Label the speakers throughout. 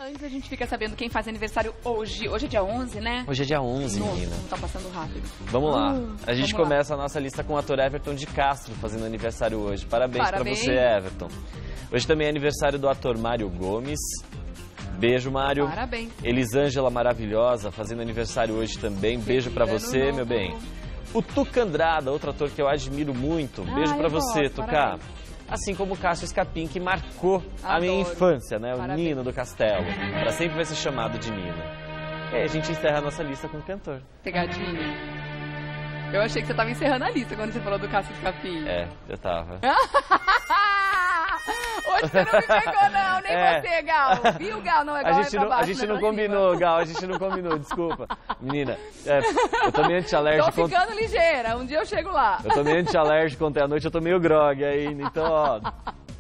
Speaker 1: Antes a gente fica sabendo quem faz aniversário hoje. Hoje é dia 11, né?
Speaker 2: Hoje é dia 11, menina.
Speaker 1: Não tá passando rápido.
Speaker 2: Vamos lá. A gente começa a nossa lista com o ator Everton de Castro fazendo aniversário hoje. Parabéns pra você, Everton. Hoje também é aniversário do ator Mário Gomes. Beijo, Mário.
Speaker 1: Parabéns.
Speaker 2: Elisângela maravilhosa fazendo aniversário hoje também. Beijo pra você, meu bem. O Tuca Andrada, outro ator que eu admiro muito. Beijo pra você, Tuca. Assim como o Cássio Escapim, que marcou a minha infância, né? O Nino do Castelo. Pra sempre vai ser chamado de Nino. E aí a gente encerra a nossa lista com o cantor.
Speaker 1: Pegadinha. Eu achei que você tava encerrando a lista quando você falou do Cássio Escapim.
Speaker 2: É, eu tava.
Speaker 1: Hoje você não me pegou, não, nem você, Gal. Viu, Gal? Não é Gal,
Speaker 2: a gente não combinou, Gal, a gente não combinou, desculpa. Menina, eu tô meio anti-alérgico.
Speaker 1: Tô ficando ligeira, um dia eu chego lá.
Speaker 2: Eu tô meio anti-alérgico ontem à noite, eu tô meio grog ainda, então, ó.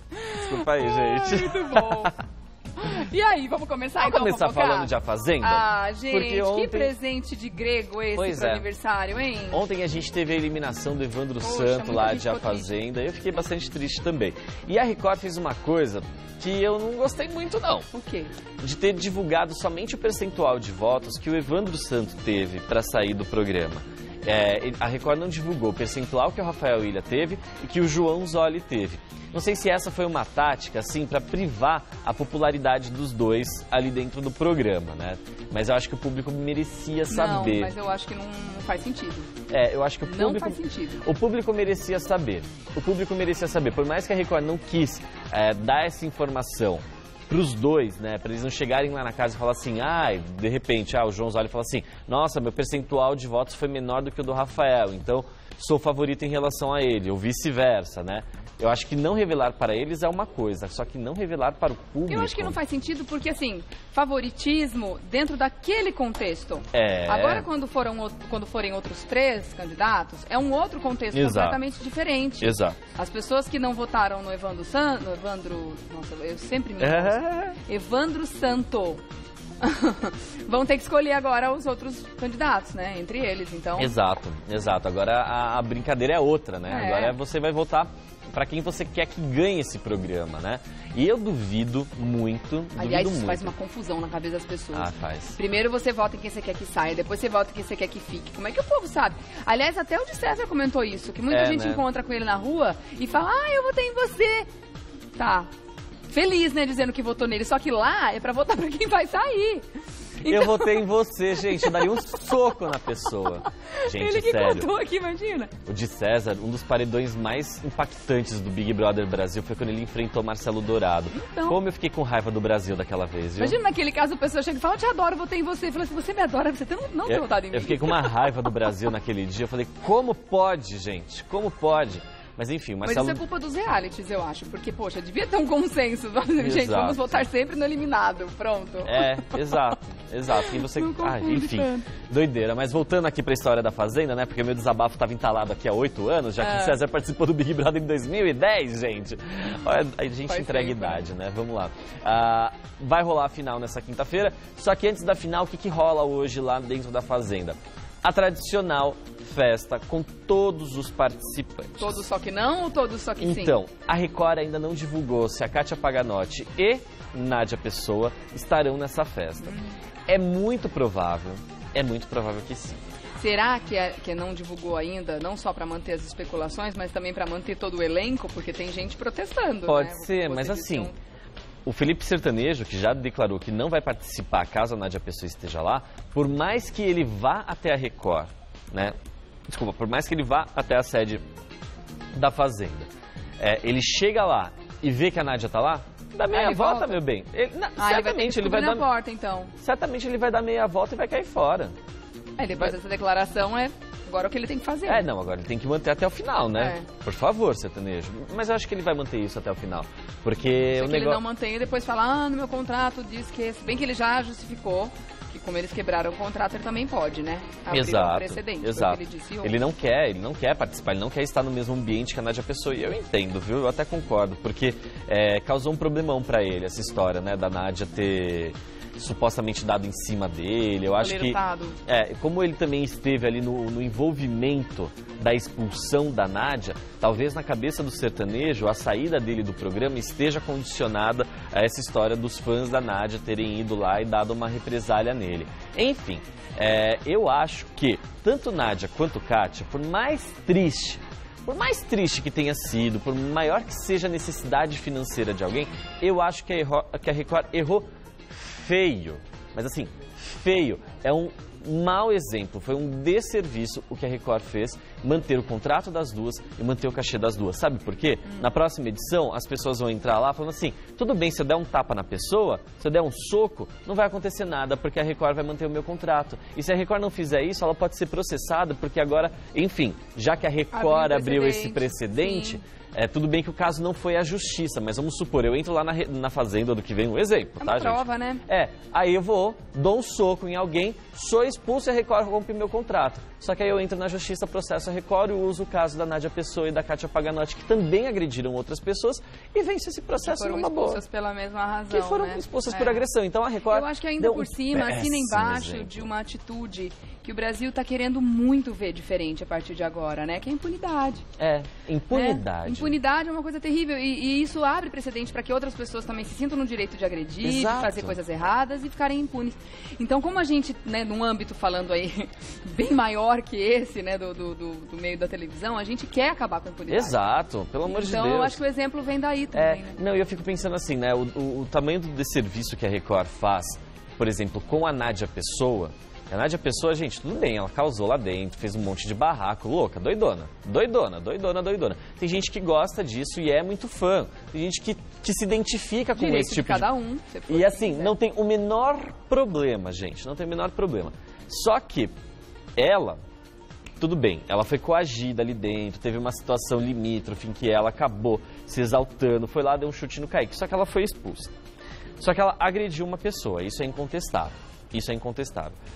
Speaker 2: Desculpa aí, gente.
Speaker 1: Muito bom. E aí, vamos começar então?
Speaker 2: Vamos começar falando de A Fazenda?
Speaker 1: Ah, gente,
Speaker 2: porque ontem...
Speaker 1: que presente de grego esse pro aniversário, hein?
Speaker 2: Ontem a gente teve a eliminação do Evandro Santo lá de A Fazenda, e eu fiquei bastante triste também. E a Record fez uma coisa que eu não gostei muito, não.
Speaker 1: O quê?
Speaker 2: De ter divulgado somente o percentual de votos que o Evandro Santo teve para sair do programa. A Record não divulgou o percentual que o Rafael Ilha teve e que o João Zolli teve. Não sei se essa foi uma tática, assim, para privar a popularidade dos dois ali dentro do programa, né? Mas eu acho que o público merecia saber.
Speaker 1: Não, mas eu acho que não faz sentido.
Speaker 2: Eu acho que o público...
Speaker 1: Não faz sentido.
Speaker 2: O público merecia saber. O público merecia saber. Por mais que a Record não quis dar essa informação para os dois, né, para eles não chegarem lá na casa e falar assim, de repente, o João Zolli fala assim, nossa, meu percentual de votos foi menor do que o do Rafael, então sou favorito em relação a ele, ou vice-versa, né? Eu acho que não revelar para eles é uma coisa, só que não revelar para o público...
Speaker 1: Eu acho que não faz sentido porque, assim, favoritismo dentro daquele contexto. Agora, quando forem outros 3 candidatos, é um outro contexto completamente diferente.
Speaker 2: Exato.
Speaker 1: As pessoas que não votaram no Evandro Santo... Nossa, eu sempre me Evandro Santo... vão ter que escolher agora os outros candidatos, né? Entre eles, então... Exato.
Speaker 2: Agora a brincadeira é outra, né? Agora você vai votar para quem você quer que ganhe esse programa, né? E eu duvido muito,
Speaker 1: Aliás, isso faz uma confusão na cabeça das pessoas.
Speaker 2: Faz.
Speaker 1: Primeiro você vota em quem você quer que saia, depois você vota em quem você quer que fique. Como é que o povo sabe? Aliás, até o de César comentou isso, que muita gente encontra com ele na rua e fala, eu votei em você. Tá. Feliz, né, dizendo que votou nele, só que lá é pra votar pra quem vai sair. Então...
Speaker 2: Eu votei em você, gente, eu daria um soco na pessoa. Gente,
Speaker 1: ele que
Speaker 2: sério.
Speaker 1: contou aqui, imagina.
Speaker 2: O de César, um dos paredões mais impactantes do Big Brother Brasil foi quando ele enfrentou Marcelo Dourado.
Speaker 1: Então...
Speaker 2: Como eu fiquei com raiva do Brasil daquela vez, viu?
Speaker 1: Imagina naquele caso a pessoa chega e fala, eu te adoro, eu votei em você. Fala assim, você me adora, você não tem votado em mim.
Speaker 2: Eu fiquei com uma raiva do Brasil naquele dia, eu falei, como pode, gente? Como pode? Mas enfim, o Marcelo...
Speaker 1: Mas isso é culpa dos realities, eu acho. Porque, poxa, devia ter um consenso. Gente, vamos votar sempre no eliminado. Pronto.
Speaker 2: Exato. E você... enfim, doideira. Mas voltando aqui pra história da Fazenda, né? Porque meu desabafo tava entalado aqui há 8 anos, já que o César participou do Big Brother em 2010, gente. Olha, a gente entrega idade, né? Vamos lá. Vai rolar a final nessa quinta-feira. Só que antes da final, o que rola hoje lá dentro da Fazenda? A tradicional festa com todos os participantes.
Speaker 1: Todos só que não ou todos só que sim?
Speaker 2: Então, a Record ainda não divulgou se a Kátia Paganotti e Nádia Pessoa estarão nessa festa. É muito provável que sim.
Speaker 1: Será que não divulgou ainda, não só para manter as especulações, mas também para manter todo o elenco? Porque tem gente protestando,
Speaker 2: Pode ser, mas assim... O Felipe Sertanejo, que já declarou que não vai participar caso a Nádia Pessoa esteja lá, por mais que ele vá até a Record, né? Desculpa, por mais que ele vá até a sede da Fazenda, ele chega lá e vê que a Nádia tá lá, dá meia volta, meu bem. Certamente ele vai dar
Speaker 1: porta, então.
Speaker 2: Certamente ele vai dar meia volta e vai cair fora.
Speaker 1: Depois dessa declaração agora o que ele tem que fazer.
Speaker 2: Agora ele tem que manter até o final, né? Por favor, Sertanejo. Mas eu acho que ele vai manter isso até o final. Porque
Speaker 1: ele não mantém e depois fala, no meu contrato diz que... Se bem que ele já justificou que como eles quebraram o contrato, ele também pode, né? Abrir um precedente.
Speaker 2: Exato. Ele não quer participar, ele não quer estar no mesmo ambiente que a Nádia Pessoa. E eu entendo, viu? Eu até concordo, porque causou um problemão pra ele essa história, né? Da Nádia ter supostamente dado em cima dele. Eu acho que, como ele também esteve ali no envolvimento da expulsão da Nádia, talvez na cabeça do sertanejo a saída dele do programa esteja condicionada a essa história dos fãs da Nádia terem ido lá e dado uma represália nele. Enfim, eu acho que tanto Nádia quanto Kátia, por mais triste que tenha sido, por maior que seja a necessidade financeira de alguém, eu acho que a Record errou feio. Mas assim, feio. É um mau exemplo, foi um desserviço o que a Record fez, manter o contrato das duas e manter o cachê das duas. Sabe por quê? Na próxima edição, as pessoas vão entrar lá falando assim, tudo bem, se eu der um tapa na pessoa, se eu der um soco, não vai acontecer nada, porque a Record vai manter o meu contrato. E se a Record não fizer isso, ela pode ser processada, porque agora, enfim, já que a Record abriu esse precedente... tudo bem que o caso não foi à justiça, mas vamos supor, eu entro lá na Fazenda do que vem, um exemplo, tá, gente? É uma prova, né? Aí eu vou, dou um soco em alguém, sou expulso e a Record rompe meu contrato. Só que aí eu entro na justiça, processo a Record e uso o caso da Nádia Pessoa e da Kátia Paganotti, que também agrediram outras pessoas, e vence esse processo numa boa. Que foram expulsas
Speaker 1: pela mesma razão,
Speaker 2: que foram expulsas por agressão. Então a Record...
Speaker 1: Eu acho que ainda por cima, assina embaixo de uma atitude que o Brasil está querendo muito ver diferente a partir de agora, né? Que é a impunidade.
Speaker 2: Impunidade.
Speaker 1: Impunidade é uma coisa terrível e isso abre precedente para que outras pessoas também se sintam no direito de agredir, de fazer coisas erradas e ficarem impunes. Então, como a gente, né, num âmbito falando aí bem maior que esse, né, do meio da televisão, a gente quer acabar com a impunidade.
Speaker 2: Exato, pelo amor de Deus.
Speaker 1: Então, eu acho que o exemplo vem daí também, né?
Speaker 2: Não, eu fico pensando assim, né, o tamanho do desserviço que a Record faz, por exemplo, com a Nádia Pessoa. A Nádia Pessoa, gente, tudo bem, ela causou lá dentro, fez um monte de barraco, louca, doidona. Tem gente que gosta disso e é muito fã. Tem gente que se identifica com esse tipo
Speaker 1: de... cada um.
Speaker 2: E assim, não tem o menor problema, gente, não tem o menor problema. Só que ela, tudo bem, ela foi coagida ali dentro, teve uma situação limítrofe em que ela acabou se exaltando, foi lá, deu um chute no Kaique, só que ela foi expulsa. Só que ela agrediu uma pessoa, isso é incontestável.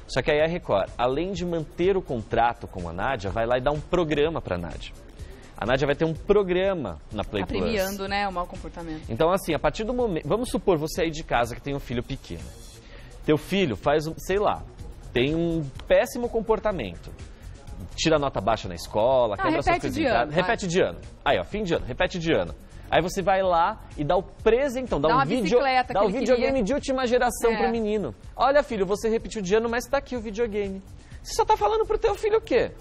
Speaker 2: Só que aí a Record, além de manter o contrato com a Nádia, vai lá e dá um programa pra Nádia. A Nádia vai ter um programa na Play Plus.
Speaker 1: Premiando, né, o mau comportamento.
Speaker 2: Então, assim, a partir do momento... Vamos supor você aí de casa que tem um filho pequeno. Teu filho faz, sei lá, tem um péssimo comportamento. Tira nota baixa na escola, quebra suas coisas em casa. Repete de ano. Aí, ó, fim de ano, repete de ano. Aí você vai lá e dá o presentão, dá um videogame de última geração pro menino. Olha, filho, você repetiu de ano, mas tá aqui o videogame. Você só tá falando pro teu filho o quê?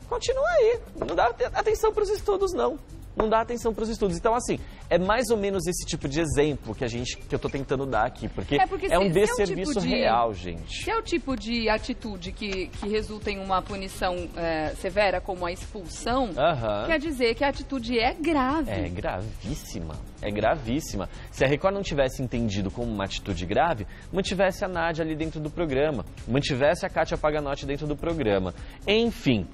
Speaker 2: Continua aí, não dá atenção pros estudos, não. Não dá atenção para os estudos. Então, assim, é mais ou menos esse tipo de exemplo que eu tô tentando dar aqui. Porque é um desserviço real, gente.
Speaker 1: Se é o tipo de atitude que resulta em uma punição severa, como a expulsão, quer dizer que a atitude é grave.
Speaker 2: É gravíssima. É gravíssima. Se a Record não tivesse entendido como uma atitude grave, mantivesse a Nádia ali dentro do programa, mantivesse a Kátia Paganotti dentro do programa. Enfim.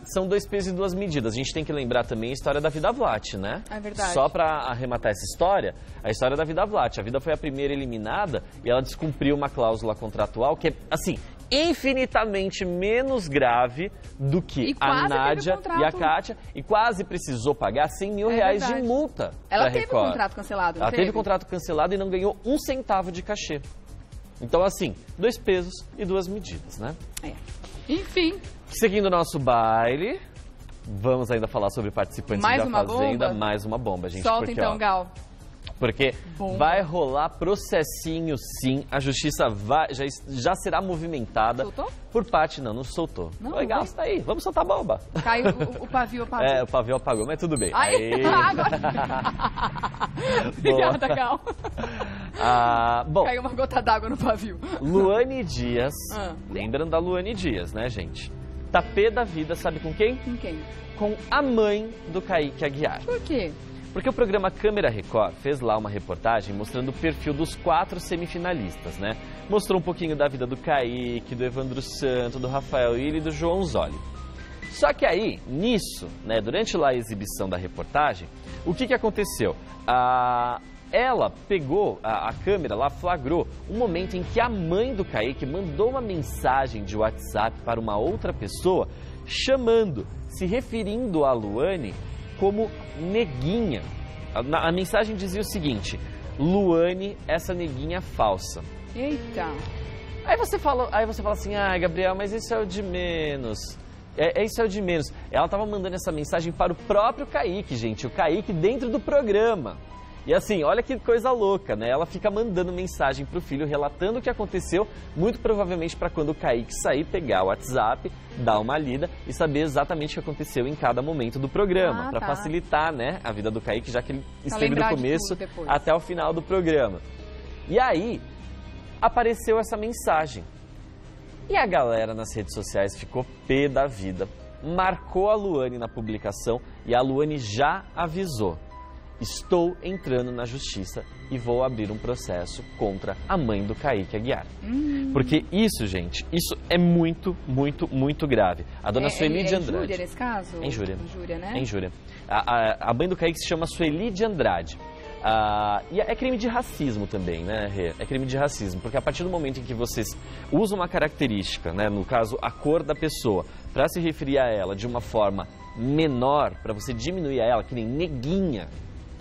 Speaker 2: São dois pesos e duas medidas. A gente tem que lembrar também a história da Vida Vlat, né?
Speaker 1: É verdade.
Speaker 2: Só para arrematar essa história, a história da Vida Vlat. A Vida foi a primeira eliminada e ela descumpriu uma cláusula contratual que é, assim, infinitamente menos grave do que a Nádia e a Kátia e quase precisou pagar 100 mil reais de multa.
Speaker 1: Ela teve o contrato cancelado, não
Speaker 2: teve? Ela teve o contrato cancelado e não ganhou um centavo de cachê. Então, assim, dois pesos e duas medidas, né?
Speaker 1: Enfim.
Speaker 2: Seguindo o nosso baile, vamos ainda falar sobre participantes da Fazenda. Mais uma bomba, gente.
Speaker 1: Solta porque, então, Gal.
Speaker 2: Porque vai rolar processinho, sim. A justiça já será movimentada.
Speaker 1: Soltou?
Speaker 2: Por parte, não soltou.
Speaker 1: Não,
Speaker 2: legal, tá aí. Vamos soltar a bomba.
Speaker 1: Caiu, o pavio apagou.
Speaker 2: O pavio apagou, mas tudo bem.
Speaker 1: Agora. Obrigada, Gal.
Speaker 2: Bom,
Speaker 1: caiu uma gota d'água no pavio.
Speaker 2: Luane Dias. Lembrando da Luane Dias, né, gente? Tá pé da vida, sabe com quem?
Speaker 1: Com quem?
Speaker 2: Com a mãe do Kaique Aguiar.
Speaker 1: Por quê?
Speaker 2: Porque o programa Câmera Record fez lá uma reportagem mostrando o perfil dos 4 semifinalistas, né? Mostrou um pouquinho da vida do Kaique, do Evandro Santo, do Rafael Ilha e do João Zoli. Só que aí, nisso, né, durante lá a exibição da reportagem, o que aconteceu? Ela pegou, a câmera lá flagrou um momento em que a mãe do Kaique mandou uma mensagem de WhatsApp para uma outra pessoa, se referindo a Luane como neguinha. A mensagem dizia o seguinte: Luane, essa neguinha falsa.
Speaker 1: Eita.
Speaker 2: Aí você fala assim, Gabriel, mas isso é o de menos. Isso é o de menos. Ela tava mandando essa mensagem para o próprio Kaique, gente. O Kaique dentro do programa. E assim, olha que coisa louca, né? Ela fica mandando mensagem pro filho, relatando o que aconteceu, muito provavelmente para quando o Kaique sair, pegar o WhatsApp, dar uma lida e saber exatamente o que aconteceu em cada momento do programa, para facilitar, né, a vida do Kaique, já que ele esteve do começo até o final do programa. E aí, apareceu essa mensagem. E a galera nas redes sociais ficou pé da vida, marcou a Luane na publicação e a Luane já avisou. Estou entrando na justiça e vou abrir um processo contra a mãe do Kaique Aguiar. Porque isso, gente, isso é muito, muito, muito grave. A dona Sueli de Andrade. É
Speaker 1: injúria nesse caso?
Speaker 2: É injúria.
Speaker 1: Injúria, né?
Speaker 2: É injúria. A mãe do Kaique se chama Sueli de Andrade. E é crime de racismo também, né, Rê? É crime de racismo, porque a partir do momento em que vocês usam uma característica, né, no caso a cor da pessoa, para se referir a ela de uma forma menor, para você diminuir a ela, que nem neguinha.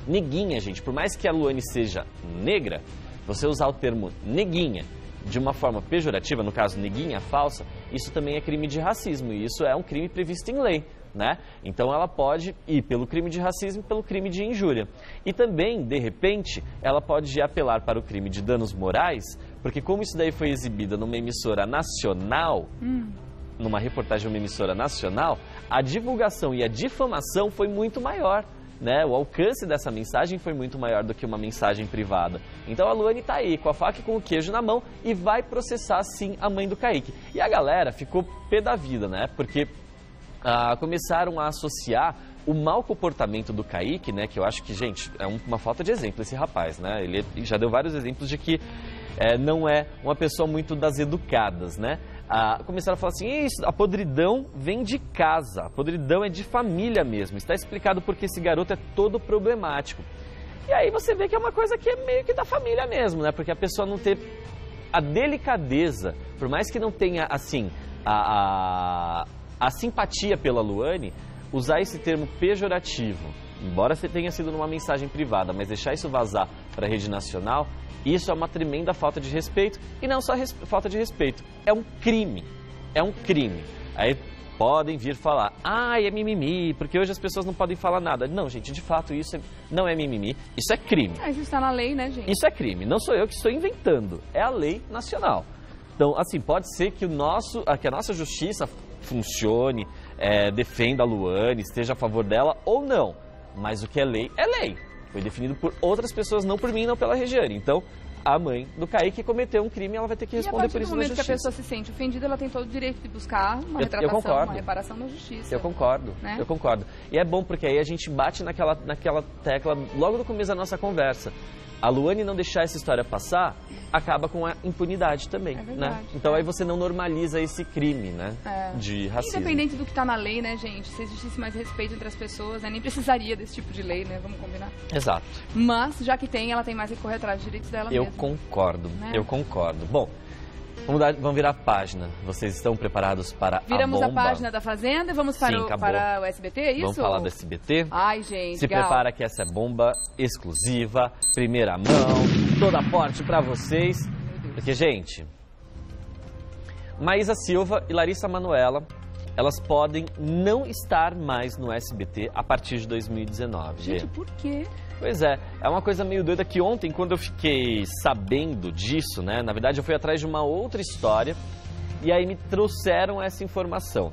Speaker 2: Neguinha, gente, por mais que a Luane seja negra, você usar o termo neguinha de uma forma pejorativa, no caso neguinha falsa, isso também é crime de racismo e isso é um crime previsto em lei, né? Então ela pode ir pelo crime de racismo e pelo crime de injúria. E também, de repente, ela pode apelar para o crime de danos morais, porque como isso daí foi exibido numa emissora nacional, numa reportagem de uma emissora nacional, a divulgação e a difamação foi muito maior. Né? O alcance dessa mensagem foi muito maior do que uma mensagem privada. Então a Luane tá aí com a faca e com o queijo na mão e vai processar sim a mãe do Kaique. E a galera ficou pé da vida, né? Porque começaram a associar o mau comportamento do Kaique, né? Que eu acho que, gente, é uma falta de exemplo esse rapaz, né? Ele já deu vários exemplos de que não é uma pessoa muito das educadas, né? Começaram a falar assim, isso, a podridão vem de casa, a podridão é de família mesmo, está explicado porque esse garoto é todo problemático. E aí você vê que é uma coisa que é meio que da família mesmo, né? Porque a pessoa não ter a delicadeza, por mais que não tenha, assim, a simpatia pela Luane, usar esse termo pejorativo, embora você tenha sido numa mensagem privada, mas deixar isso vazar para a rede nacional, isso é uma tremenda falta de respeito, e não só falta de respeito, é um crime, Aí podem vir falar, é mimimi, porque hoje as pessoas não podem falar nada. Não, gente, de fato isso não é mimimi, isso é crime.
Speaker 1: Isso está na lei, né, gente?
Speaker 2: Isso é crime, não sou eu que estou inventando, é a lei nacional. Então, assim, pode ser que a nossa justiça funcione, defenda a Luane, esteja a favor dela ou não, mas o que é lei é lei. Foi definido por outras pessoas, não por mim, não pela Regiane. Então, a mãe do Kaique cometeu um crime, ela vai ter que responder por isso na justiça.
Speaker 1: E a partir do momento que a pessoa se sente ofendida, ela tem todo o direito de buscar uma retratação, uma reparação na justiça.
Speaker 2: Eu concordo, né? Eu concordo. E é bom porque aí a gente bate naquela tecla logo no começo da nossa conversa. A Luane não deixar essa história passar, acaba com a impunidade também, né? Então aí você não normaliza esse crime, né? De racismo.
Speaker 1: Independente do que está na lei, né, gente? Se existisse mais respeito entre as pessoas, nem precisaria desse tipo de lei, né? Vamos combinar?
Speaker 2: Exato.
Speaker 1: Mas, já que tem, ela tem mais que correr atrás dos direitos dela mesma.
Speaker 2: Eu concordo. Bom, vamos virar a página. Vocês estão preparados para
Speaker 1: Viramos
Speaker 2: a bomba?
Speaker 1: a página da Fazenda e vamos para o SBT, é isso?
Speaker 2: Vamos falar do SBT?
Speaker 1: Ai, gente,
Speaker 2: Se prepara que essa é bomba exclusiva, primeira mão, toda aporte para vocês. Porque, gente, Maísa Silva e Larissa Manoela, elas podem não estar mais no SBT a partir de 2019.
Speaker 1: Gente, por quê?
Speaker 2: Pois é uma coisa meio doida que ontem, quando eu fiquei sabendo disso, né, na verdade eu fui atrás de uma outra história e aí me trouxeram essa informação.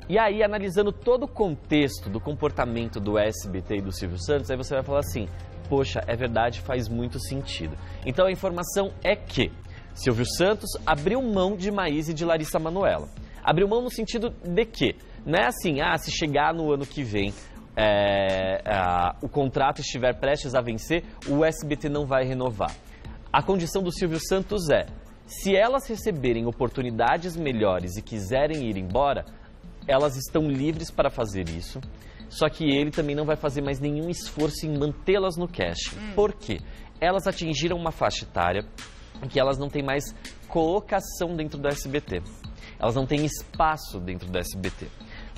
Speaker 2: E aí, analisando todo o contexto do comportamento do SBT e do Silvio Santos, aí você vai falar assim, poxa, é verdade, faz muito sentido. Então a informação é que Silvio Santos abriu mão de Maísa e de Larissa Manoela. Abriu mão no sentido de que, não é assim, se chegar no ano que vem o contrato estiver prestes a vencer, o SBT não vai renovar. A condição do Silvio Santos é, se elas receberem oportunidades melhores e quiserem ir embora, elas estão livres para fazer isso, só que ele também não vai fazer mais nenhum esforço em mantê-las no casting. Por quê? Elas atingiram uma faixa etária em que elas não têm mais colocação dentro do SBT. Elas não têm espaço dentro do SBT.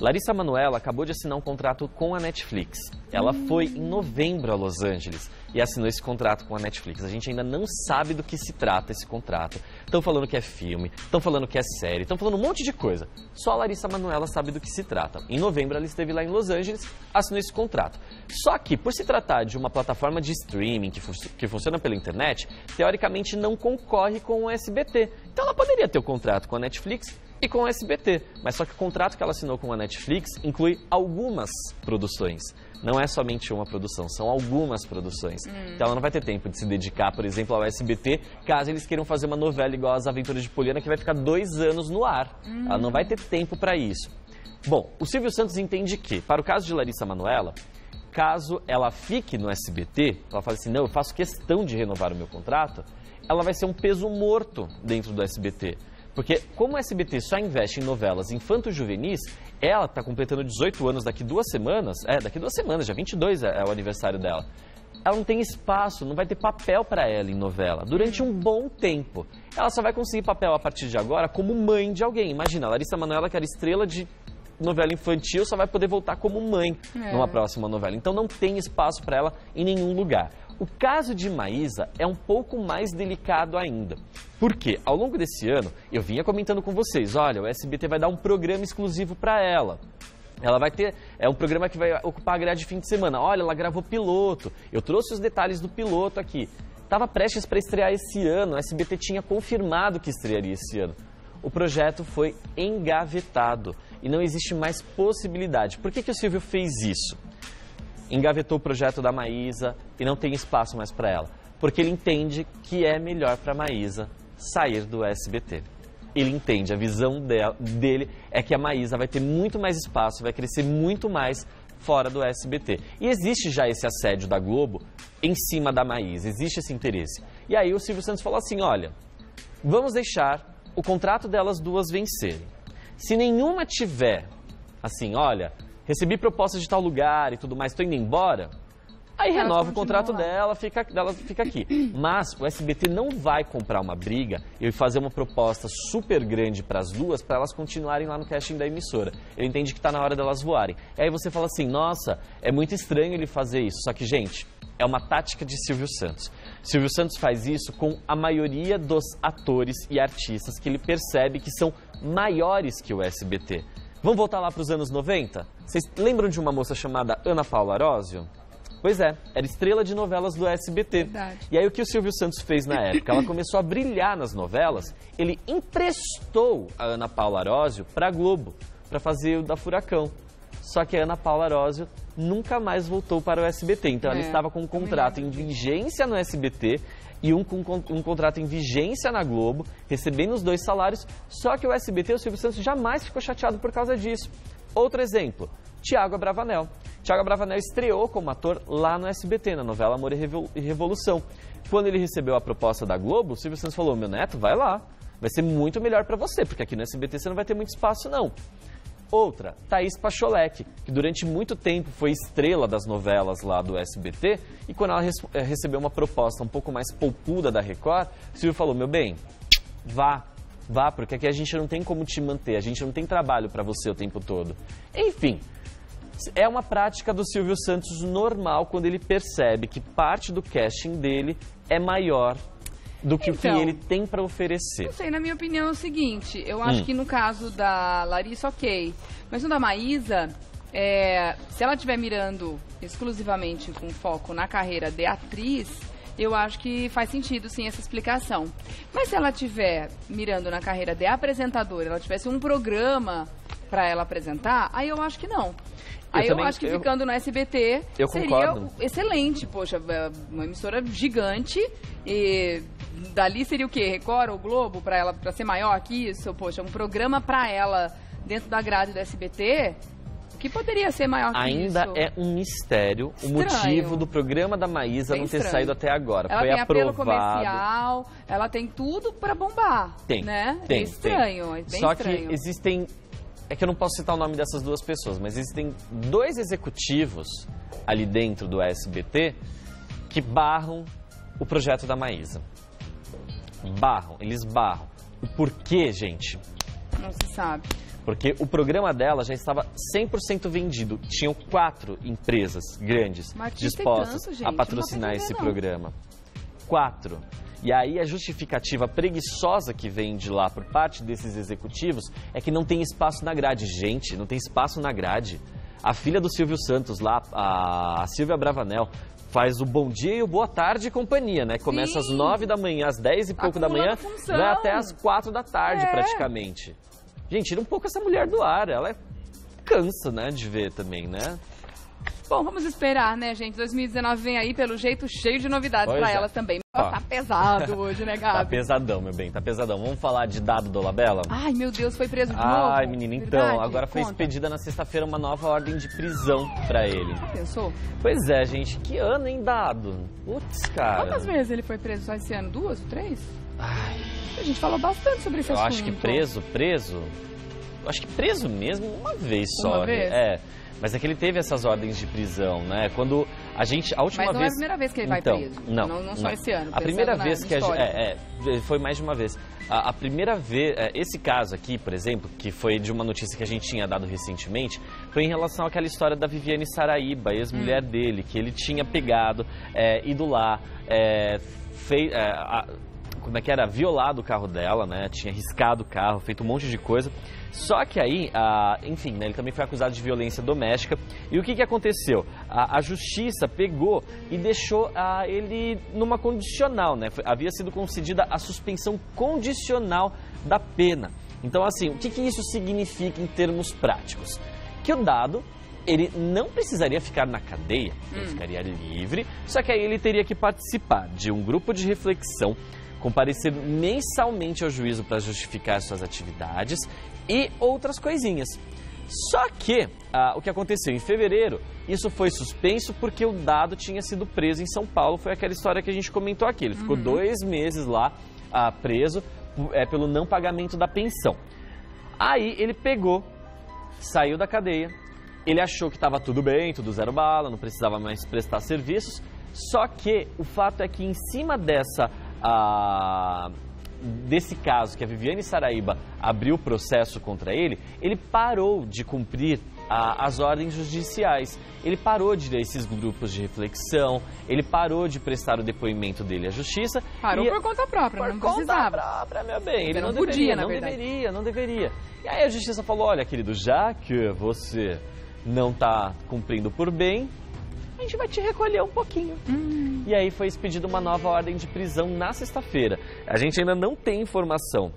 Speaker 2: Larissa Manoela acabou de assinar um contrato com a Netflix. Ela foi em novembro a Los Angeles e assinou esse contrato com a Netflix. A gente ainda não sabe do que se trata esse contrato. Estão falando que é filme, estão falando que é série, estão falando um monte de coisa. Só a Larissa Manoela sabe do que se trata. Em novembro ela esteve lá em Los Angeles, assinou esse contrato. Só que, por se tratar de uma plataforma de streaming que funciona pela internet, teoricamente não concorre com o SBT. Então ela poderia ter o contrato com a Netflix e com o SBT. Mas só que o contrato que ela assinou com a Netflix inclui algumas produções. Não é somente uma produção, são algumas produções. Então ela não vai ter tempo de se dedicar, por exemplo, ao SBT, caso eles queiram fazer uma novela igual As Aventuras de Poliana, que vai ficar 2 anos no ar. Ela não vai ter tempo para isso. Bom, o Silvio Santos entende que, para o caso de Larissa Manoela, caso ela fique no SBT, ela fala assim, não, eu faço questão de renovar o meu contrato, ela vai ser um peso morto dentro do SBT. Porque como o SBT só investe em novelas infanto-juvenis, ela está completando 18 anos daqui 2 semanas, daqui 2 semanas, já 22 é o aniversário dela. Ela não tem espaço, não vai ter papel para ela em novela durante um bom tempo. Ela só vai conseguir papel a partir de agora como mãe de alguém. Imagina, a Larissa Manoela, que era estrela de novela infantil, só vai poder voltar como mãe numa próxima novela. Então não tem espaço para ela em nenhum lugar. O caso de Maísa é um pouco mais delicado ainda. Por quê? Ao longo desse ano, eu vinha comentando com vocês, olha, o SBT vai dar um programa exclusivo para ela. Ela vai ter, um programa que vai ocupar a grade de fim de semana. Olha, ela gravou piloto. Eu trouxe os detalhes do piloto aqui. Estava prestes para estrear esse ano, o SBT tinha confirmado que estrearia esse ano. O projeto foi engavetado e não existe mais possibilidade. Por que o Silvio fez isso? Engavetou o projeto da Maísa e não tem espaço mais para ela. Porque ele entende que é melhor para a Maísa sair do SBT. Ele entende, a visão dele é que a Maísa vai ter muito mais espaço, vai crescer muito mais fora do SBT. E existe já esse assédio da Globo em cima da Maísa, existe esse interesse. E aí o Silvio Santos falou assim, olha, vamos deixar o contrato delas duas vencerem. Se nenhuma tiver, assim, olha, recebi proposta de tal lugar e tudo mais, estou indo embora, aí renova o contrato dela, fica aqui. Mas o SBT não vai comprar uma briga e fazer uma proposta super grande para as duas, para elas continuarem lá no casting da emissora. Ele entende que está na hora delas voarem. E aí você fala assim, nossa, é muito estranho ele fazer isso. Só que, gente, é uma tática de Silvio Santos. Silvio Santos faz isso com a maioria dos atores e artistas que ele percebe que são maiores que o SBT. Vamos voltar lá para os anos 90? Vocês lembram de uma moça chamada Ana Paula Arósio? Pois é, era estrela de novelas do SBT.
Speaker 1: Verdade.
Speaker 2: E aí o que o Silvio Santos fez na época? Ela começou a brilhar nas novelas, ele emprestou a Ana Paula Arósio para a Globo, para fazer o da Furacão. Só que a Ana Paula Arósio nunca mais voltou para o SBT. Então ela estava com um contrato em vigência no SBT e um contrato em vigência na Globo, recebendo os 2 salários, só que o SBT, o Silvio Santos, jamais ficou chateado por causa disso. Outro exemplo, Thiago Abravanel. Thiago Abravanel estreou como ator lá no SBT, na novela Amor e Revolução. Quando ele recebeu a proposta da Globo, o Silvio Santos falou, meu neto, vai lá, vai ser muito melhor para você, porque aqui no SBT você não vai ter muito espaço não. Outra, Thaís Pacholek, que durante muito tempo foi estrela das novelas lá do SBT, e quando ela recebeu uma proposta um pouco mais poupuda da Record, o Silvio falou, meu bem, vá, porque aqui a gente não tem como te manter, a gente não tem trabalho para você o tempo todo. Enfim, é uma prática do Silvio Santos normal quando ele percebe que parte do casting dele é maior do que o que ele tem para oferecer.
Speaker 1: Não sei, na minha opinião é o seguinte, eu acho que no caso da Larissa, ok, mas no da Maísa, se ela estiver mirando exclusivamente com foco na carreira de atriz, eu acho que faz sentido sim essa explicação. Mas se ela estiver mirando na carreira de apresentadora, ela tivesse um programa para ela apresentar, aí eu acho que não. Aí eu acho que ficando no SBT seria excelente. Poxa, uma emissora gigante e dali seria o quê? Record ou Globo para ela, para ser maior que isso? Poxa, um programa para ela dentro da grade do SBT, o que poderia ser maior que isso?
Speaker 2: Ainda é um mistério o motivo do programa da Maísa não ter saído até agora.
Speaker 1: Ela
Speaker 2: foi
Speaker 1: tem
Speaker 2: aprovado.
Speaker 1: Apelo comercial, ela tem tudo para bombar.
Speaker 2: Tem,
Speaker 1: né?
Speaker 2: Tem,
Speaker 1: é estranho,
Speaker 2: tem.
Speaker 1: É bem
Speaker 2: Só
Speaker 1: estranho.
Speaker 2: que existem... É que eu não posso citar o nome dessas 2 pessoas, mas existem 2 executivos ali dentro do SBT que barram o projeto da Maísa. Eles barram. O porquê, gente?
Speaker 1: Não se sabe.
Speaker 2: Porque o programa dela já estava 100% vendido. Tinham 4 empresas grandes dispostas a patrocinar esse programa. 4. E aí a justificativa preguiçosa que vem de lá por parte desses executivos é que não tem espaço na grade. Gente, não tem espaço na grade. A filha do Silvio Santos lá, a Silvia Bravanel, faz o Bom Dia e o Boa Tarde e companhia, né? Começa às 9 da manhã, às 10 e pouco da manhã, vai até às 4 da tarde praticamente. Gente, tira um pouco essa mulher do ar, ela cansa, né, de ver também, né?
Speaker 1: Bom, vamos esperar, né, gente? 2019 vem aí, pelo jeito, cheio de novidades pra elas também. Tá pesado hoje, né, Gabi?
Speaker 2: Tá pesadão, meu bem, tá pesadão. Vamos falar de Dado Dolabella?
Speaker 1: Ai, meu Deus, foi preso de novo?
Speaker 2: Ai, menina, então, agora foi expedida na sexta-feira uma nova ordem de prisão pra ele.
Speaker 1: Pensou?
Speaker 2: Pois é, gente, que ano, hein, Dado? Putz, cara.
Speaker 1: Quantas vezes ele foi preso só esse ano? 2 ou 3? Ai. A gente falou bastante sobre esse assunto.
Speaker 2: Eu acho que preso... Eu acho que preso mesmo uma vez só.
Speaker 1: Uma vez?
Speaker 2: Mas é que ele teve essas ordens de prisão, né? Quando a gente, a última vez...
Speaker 1: Mas não é a primeira vez que ele vai preso.
Speaker 2: Não
Speaker 1: só esse ano.
Speaker 2: A primeira vez que foi mais de uma vez. A primeira vez, esse caso aqui, por exemplo, que foi de uma notícia que a gente tinha dado recentemente, foi em relação àquela história da Viviane Saraiba, ex-mulher dele, que ele tinha pegado, ido lá, como é que era? Violado o carro dela, né? Tinha riscado o carro, feito um monte de coisa. Só que aí, enfim, né, ele também foi acusado de violência doméstica. E o que aconteceu? A justiça pegou e deixou ele numa condicional, né? Havia sido concedida a suspensão condicional da pena. Então, assim, o que isso significa em termos práticos? Que o Dado, ele não precisaria ficar na cadeia, ele ficaria livre, só que aí ele teria que participar de um grupo de reflexão, comparecer mensalmente ao juízo para justificar suas atividades e outras coisinhas. Só que o que aconteceu em fevereiro, isso foi suspenso porque o Dado tinha sido preso em São Paulo. Foi aquela história que a gente comentou aqui. Ele ficou 2 meses lá preso pelo não pagamento da pensão. Aí ele pegou, saiu da cadeia, ele achou que estava tudo bem, tudo zero bala, não precisava mais prestar serviços. Só que o fato é que em cima desse caso que a Viviane Saraiba abriu o processo contra ele, ele parou de cumprir as ordens judiciais. Ele parou de ir a esses grupos de reflexão, ele parou de prestar o depoimento dele à justiça.
Speaker 1: Parou por conta própria, não precisava.
Speaker 2: Por conta própria, meu bem. Ele
Speaker 1: não podia, na
Speaker 2: verdade. Não deveria. E aí a justiça falou, olha, querido, já que você não está cumprindo por bem, a gente vai te recolher um pouquinho. E aí foi expedida uma nova ordem de prisão na sexta-feira. A gente ainda não tem informação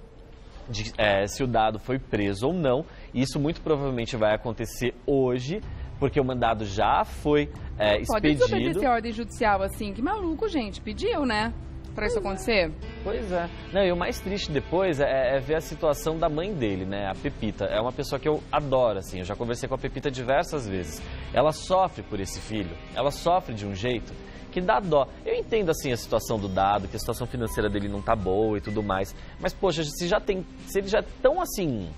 Speaker 2: de se o Dado foi preso ou não. Isso muito provavelmente vai acontecer hoje, porque o mandado já foi expedido.
Speaker 1: Pode desobedecer a ordem judicial assim? Que maluco, gente. Pediu, né? Pra isso acontecer?
Speaker 2: Pois é. Não, e o mais triste depois é ver a situação da mãe dele, né? A Pepita. É uma pessoa que eu adoro, assim. Eu já conversei com a Pepita diversas vezes. Ela sofre por esse filho. Ela sofre de um jeito que dá dó. Eu entendo, assim, a situação do Dado, que a situação financeira dele não tá boa e tudo mais. Mas, poxa, se ele já é tão, assim,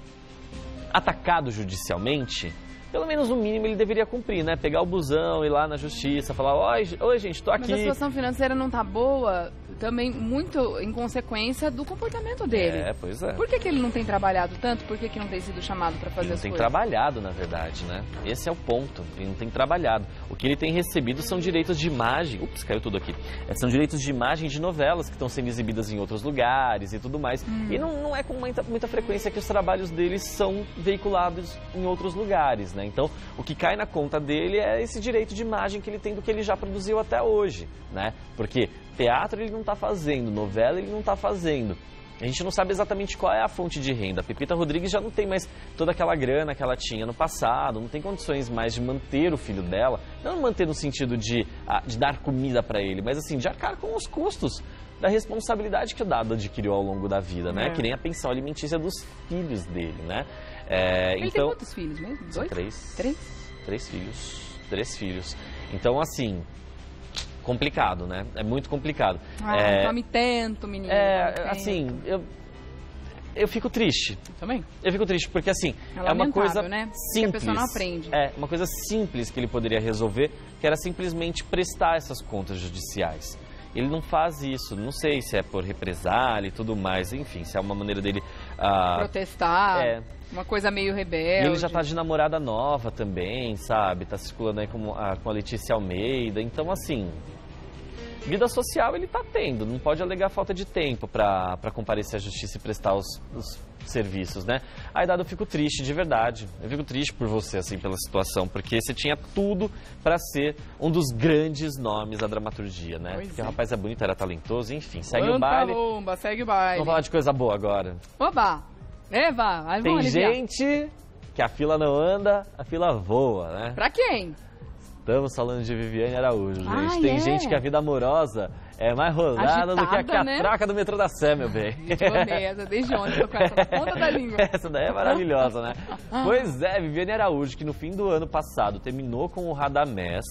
Speaker 2: atacado judicialmente, pelo menos o mínimo ele deveria cumprir, né? Pegar o busão, ir lá na justiça, falar, oi gente, tô aqui.
Speaker 1: Mas a situação financeira não tá boa, também muito em consequência do comportamento dele.
Speaker 2: Pois é.
Speaker 1: Por que ele não tem trabalhado tanto? Por que não tem sido chamado para fazer as coisas?
Speaker 2: Ele não tem trabalhado, na verdade, né? Esse é o ponto, ele não tem trabalhado. O que ele tem recebido são direitos de imagem, caiu tudo aqui. São direitos de imagem de novelas que estão sendo exibidas em outros lugares e tudo mais. E não é com muita frequência que os trabalhos dele são veiculados em outros lugares, né? Então, o que cai na conta dele é esse direito de imagem que ele tem do que ele já produziu até hoje, né? Porque teatro ele não está fazendo, novela ele não está fazendo. A gente não sabe exatamente qual é a fonte de renda. A Pepita Rodrigues já não tem mais toda aquela grana que ela tinha no passado, não tem condições mais de manter o filho dela. Não manter no sentido de dar comida para ele, mas assim, de arcar com os custos da responsabilidade que o Dado adquiriu ao longo da vida, né? Que nem a pensão alimentícia dos filhos dele, né?
Speaker 1: Ele tem quantos filhos mesmo? 2?
Speaker 2: 3. 3 filhos. Então, assim, complicado, né? É muito complicado.
Speaker 1: Come tanto, menino.
Speaker 2: Assim, eu fico triste.
Speaker 1: Também?
Speaker 2: Eu fico triste, porque assim, é uma coisa
Speaker 1: né?
Speaker 2: simples.
Speaker 1: Que a pessoa não aprende.
Speaker 2: Uma coisa simples que ele poderia resolver, que era simplesmente prestar essas contas judiciais. Ele não faz isso, não sei se é por represália e tudo mais, enfim, se é uma maneira dele
Speaker 1: protestar. Uma coisa meio rebelde.
Speaker 2: E ele já tá de namorada nova também, sabe? Tá circulando aí com a Letícia Almeida. Então, assim, vida social ele tá tendo. Não pode alegar falta de tempo pra comparecer à justiça e prestar os serviços, né? Aí, Dado, eu fico triste, de verdade. Eu fico triste por você, assim, pela situação. Porque você tinha tudo pra ser um dos grandes nomes da dramaturgia, né? Porque o rapaz é bonito, era talentoso, enfim. Segue o baile.
Speaker 1: Segue o baile.
Speaker 2: Vamos falar de coisa boa agora.
Speaker 1: Oba! Eva,
Speaker 2: tem gente que a fila não anda, a fila voa, né?
Speaker 1: Pra quem?
Speaker 2: Estamos falando de Viviane Araújo, gente. Tem gente que a vida amorosa é mais rodada do que a catraca do metrô da Sé, meu bem.
Speaker 1: Eu amei essa desde ontem, tô com essa na ponta da língua.
Speaker 2: Essa daí é maravilhosa, né? Pois é, Viviane Araújo, que no fim do ano passado terminou com o Radamés,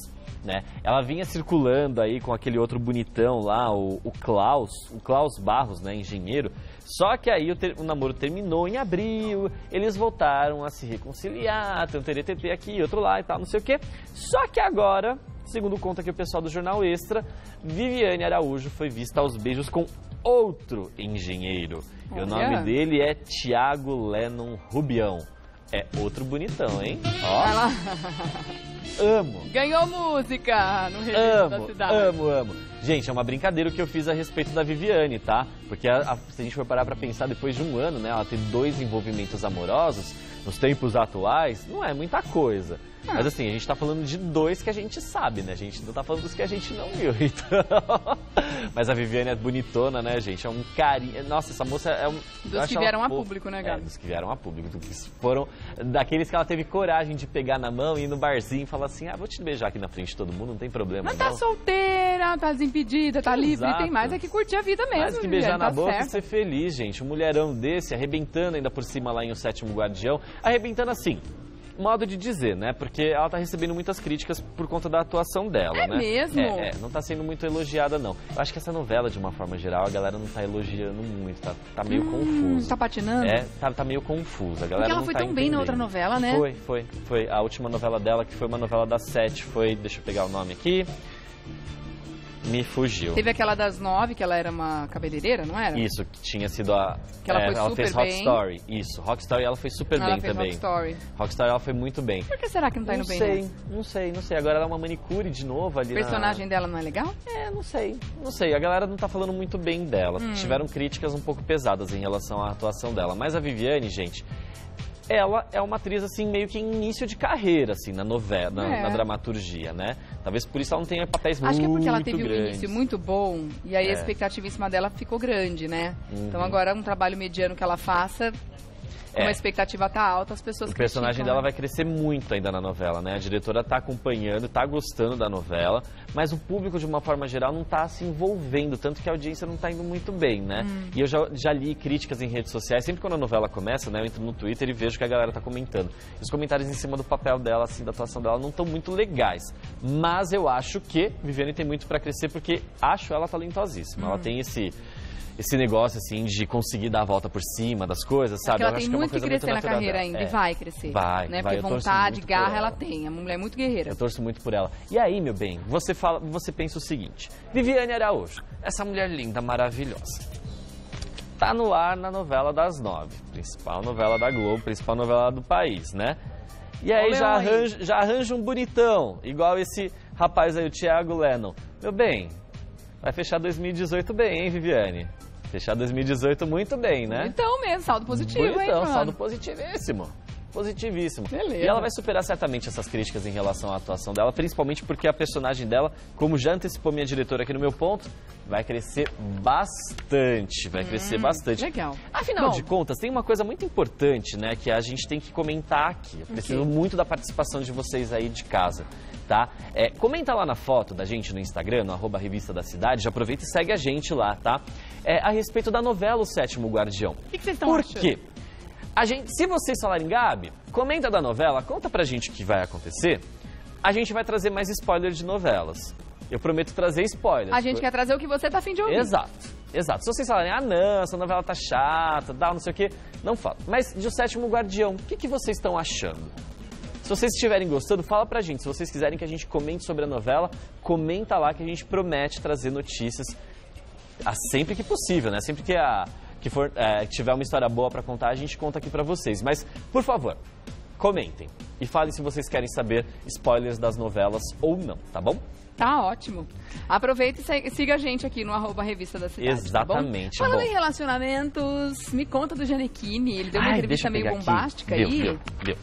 Speaker 2: né? Ela vinha circulando aí com aquele outro bonitão lá, o Klaus Barros, né, engenheiro. Só que aí o namoro terminou em abril, eles voltaram a se reconciliar, tem um TTT aqui, outro lá e tal, não sei o quê. Só que agora, segundo conta aqui o pessoal do Jornal Extra, Viviane Araújo foi vista aos beijos com outro engenheiro. E o nome dele é Thiago Lennon Rubião. É outro bonitão, hein? Ó. Amo.
Speaker 1: Ganhou música no registro da cidade.
Speaker 2: Amo. Gente, é uma brincadeira o que eu fiz a respeito da Viviane, tá? Porque se a gente for parar pra pensar, depois de um ano, né, ela ter 2 envolvimentos amorosos, nos tempos atuais, não é muita coisa. Mas assim, a gente tá falando de 2 que a gente sabe, né? A gente não tá falando dos que a gente não viu, então... Mas a Viviane é bonitona, né, gente? É um carinho... Nossa, essa moça é um...
Speaker 1: Dos que vieram a público, né, Gabi?
Speaker 2: Dos que vieram a público. Foram daqueles que ela teve coragem de pegar na mão e ir no barzinho e falar assim, vou te beijar aqui na frente de todo mundo, não tem problema,
Speaker 1: Mas tá solteira, tá desimpedida, tá livre, tem mais é que curtir a vida mesmo,
Speaker 2: mais que beijar na boca e ser feliz, gente. Um mulherão desse, arrebentando ainda por cima lá em O Sétimo Guardião, arrebentando assim... Modo de dizer, né? Porque ela tá recebendo muitas críticas por conta da atuação dela, né?
Speaker 1: Mesmo?
Speaker 2: Não tá sendo muito elogiada, não. Eu acho que essa novela, de uma forma geral, a galera não tá elogiando muito, tá meio confuso.
Speaker 1: Tá patinando?
Speaker 2: Tá meio confusa. A galera
Speaker 1: porque ela foi tão bem na outra novela, né?
Speaker 2: Foi. A última novela dela, que foi uma novela das 7, foi... Deixa eu pegar o nome aqui... Me fugiu.
Speaker 1: Teve aquela das 9, que ela era uma cabeleireira, não era?
Speaker 2: Isso, que tinha sido a...
Speaker 1: Que ela foi
Speaker 2: ela
Speaker 1: super
Speaker 2: fez
Speaker 1: bem.
Speaker 2: Rock Story, isso. Rock Story ela foi super bem também. Rock Story ela foi muito bem.
Speaker 1: Por que será que não tá indo bem?
Speaker 2: Não sei. Agora ela é uma manicure de novo ali.
Speaker 1: O personagem dela não é legal?
Speaker 2: Não sei. A galera não tá falando muito bem dela. Tiveram críticas um pouco pesadas em relação à atuação dela. Mas a Viviane, gente... Ela é uma atriz, assim, meio que em início de carreira, assim, na novela, na dramaturgia, né? Talvez por isso ela não tenha papéis muito grandes. Acho que é porque ela teve
Speaker 1: um início muito bom, e aí a expectativa em cima dela ficou grande, né? Então agora um trabalho mediano que ela faça... Como a expectativa tá alta, as pessoas
Speaker 2: criticam. O personagem dela vai crescer muito ainda na novela, né? A diretora tá acompanhando, tá gostando da novela, mas o público, de uma forma geral, não tá se envolvendo, tanto que a audiência não tá indo muito bem, né? E eu já li críticas em redes sociais, sempre quando a novela começa, né? Eu entro no Twitter e vejo que a galera tá comentando. Os comentários em cima do papel dela, assim, da atuação dela, não estão muito legais. Mas eu acho que Viviane tem muito pra crescer, porque acho ela talentosíssima. Ela tem esse negócio, assim, de conseguir dar a volta por cima das coisas, sabe?
Speaker 1: Ela tem muito que crescer na carreira ainda, e vai crescer.
Speaker 2: Vai.
Speaker 1: Porque vontade, garra, ela tem. A mulher é muito guerreira.
Speaker 2: Eu torço muito por ela. E aí, meu bem, você pensa o seguinte, Viviane Araújo, essa mulher linda, maravilhosa, tá no ar na novela das 9, principal novela da Globo, principal novela do país, né? E aí já arranja um bonitão, igual esse rapaz aí, o Thiago Lennon. Meu bem, vai fechar 2018 bem, hein, Viviane? Fechar 2018 muito bem, né?
Speaker 1: Então mesmo, saldo positivo, hein, mano?
Speaker 2: Saldo positivíssimo. Positivíssimo.
Speaker 1: Beleza.
Speaker 2: E ela vai superar certamente essas críticas em relação à atuação dela, principalmente porque a personagem dela, como já antecipou minha diretora aqui no meu ponto, vai crescer bastante.
Speaker 1: Legal.
Speaker 2: Afinal de contas, tem uma coisa muito importante, né, que a gente tem que comentar aqui. Eu preciso muito da participação de vocês aí de casa, tá? Comenta lá na foto da gente no Instagram, no @Revista da Cidade, já aproveita e segue a gente lá, tá? A respeito da novela O Sétimo Guardião.
Speaker 1: O que vocês estão achando?
Speaker 2: Por quê? Se vocês falarem, Gabi, comenta da novela, conta pra gente o que vai acontecer, a gente vai trazer mais spoilers de novelas. Eu prometo trazer spoilers.
Speaker 1: A gente quer trazer o que você tá afim de ouvir.
Speaker 2: Exato. Se vocês falarem, não, essa novela tá chata, não sei o quê, não fala. Mas de O Sétimo Guardião, o que vocês estão achando? Se vocês estiverem gostando, fala pra gente. Se vocês quiserem que a gente comente sobre a novela, comenta lá que a gente promete trazer notícias sempre que possível, né? Sempre que que tiver uma história boa para contar, a gente conta aqui para vocês. Mas, por favor, comentem e falem se vocês querem saber spoilers das novelas ou não, tá bom?
Speaker 1: Tá ótimo. Aproveita e siga a gente aqui no @Revista da Cidade.
Speaker 2: Exatamente.
Speaker 1: Tá bom? Falando em relacionamentos, me conta do Gianecchini. Ele deu uma entrevista meio bombástica aí.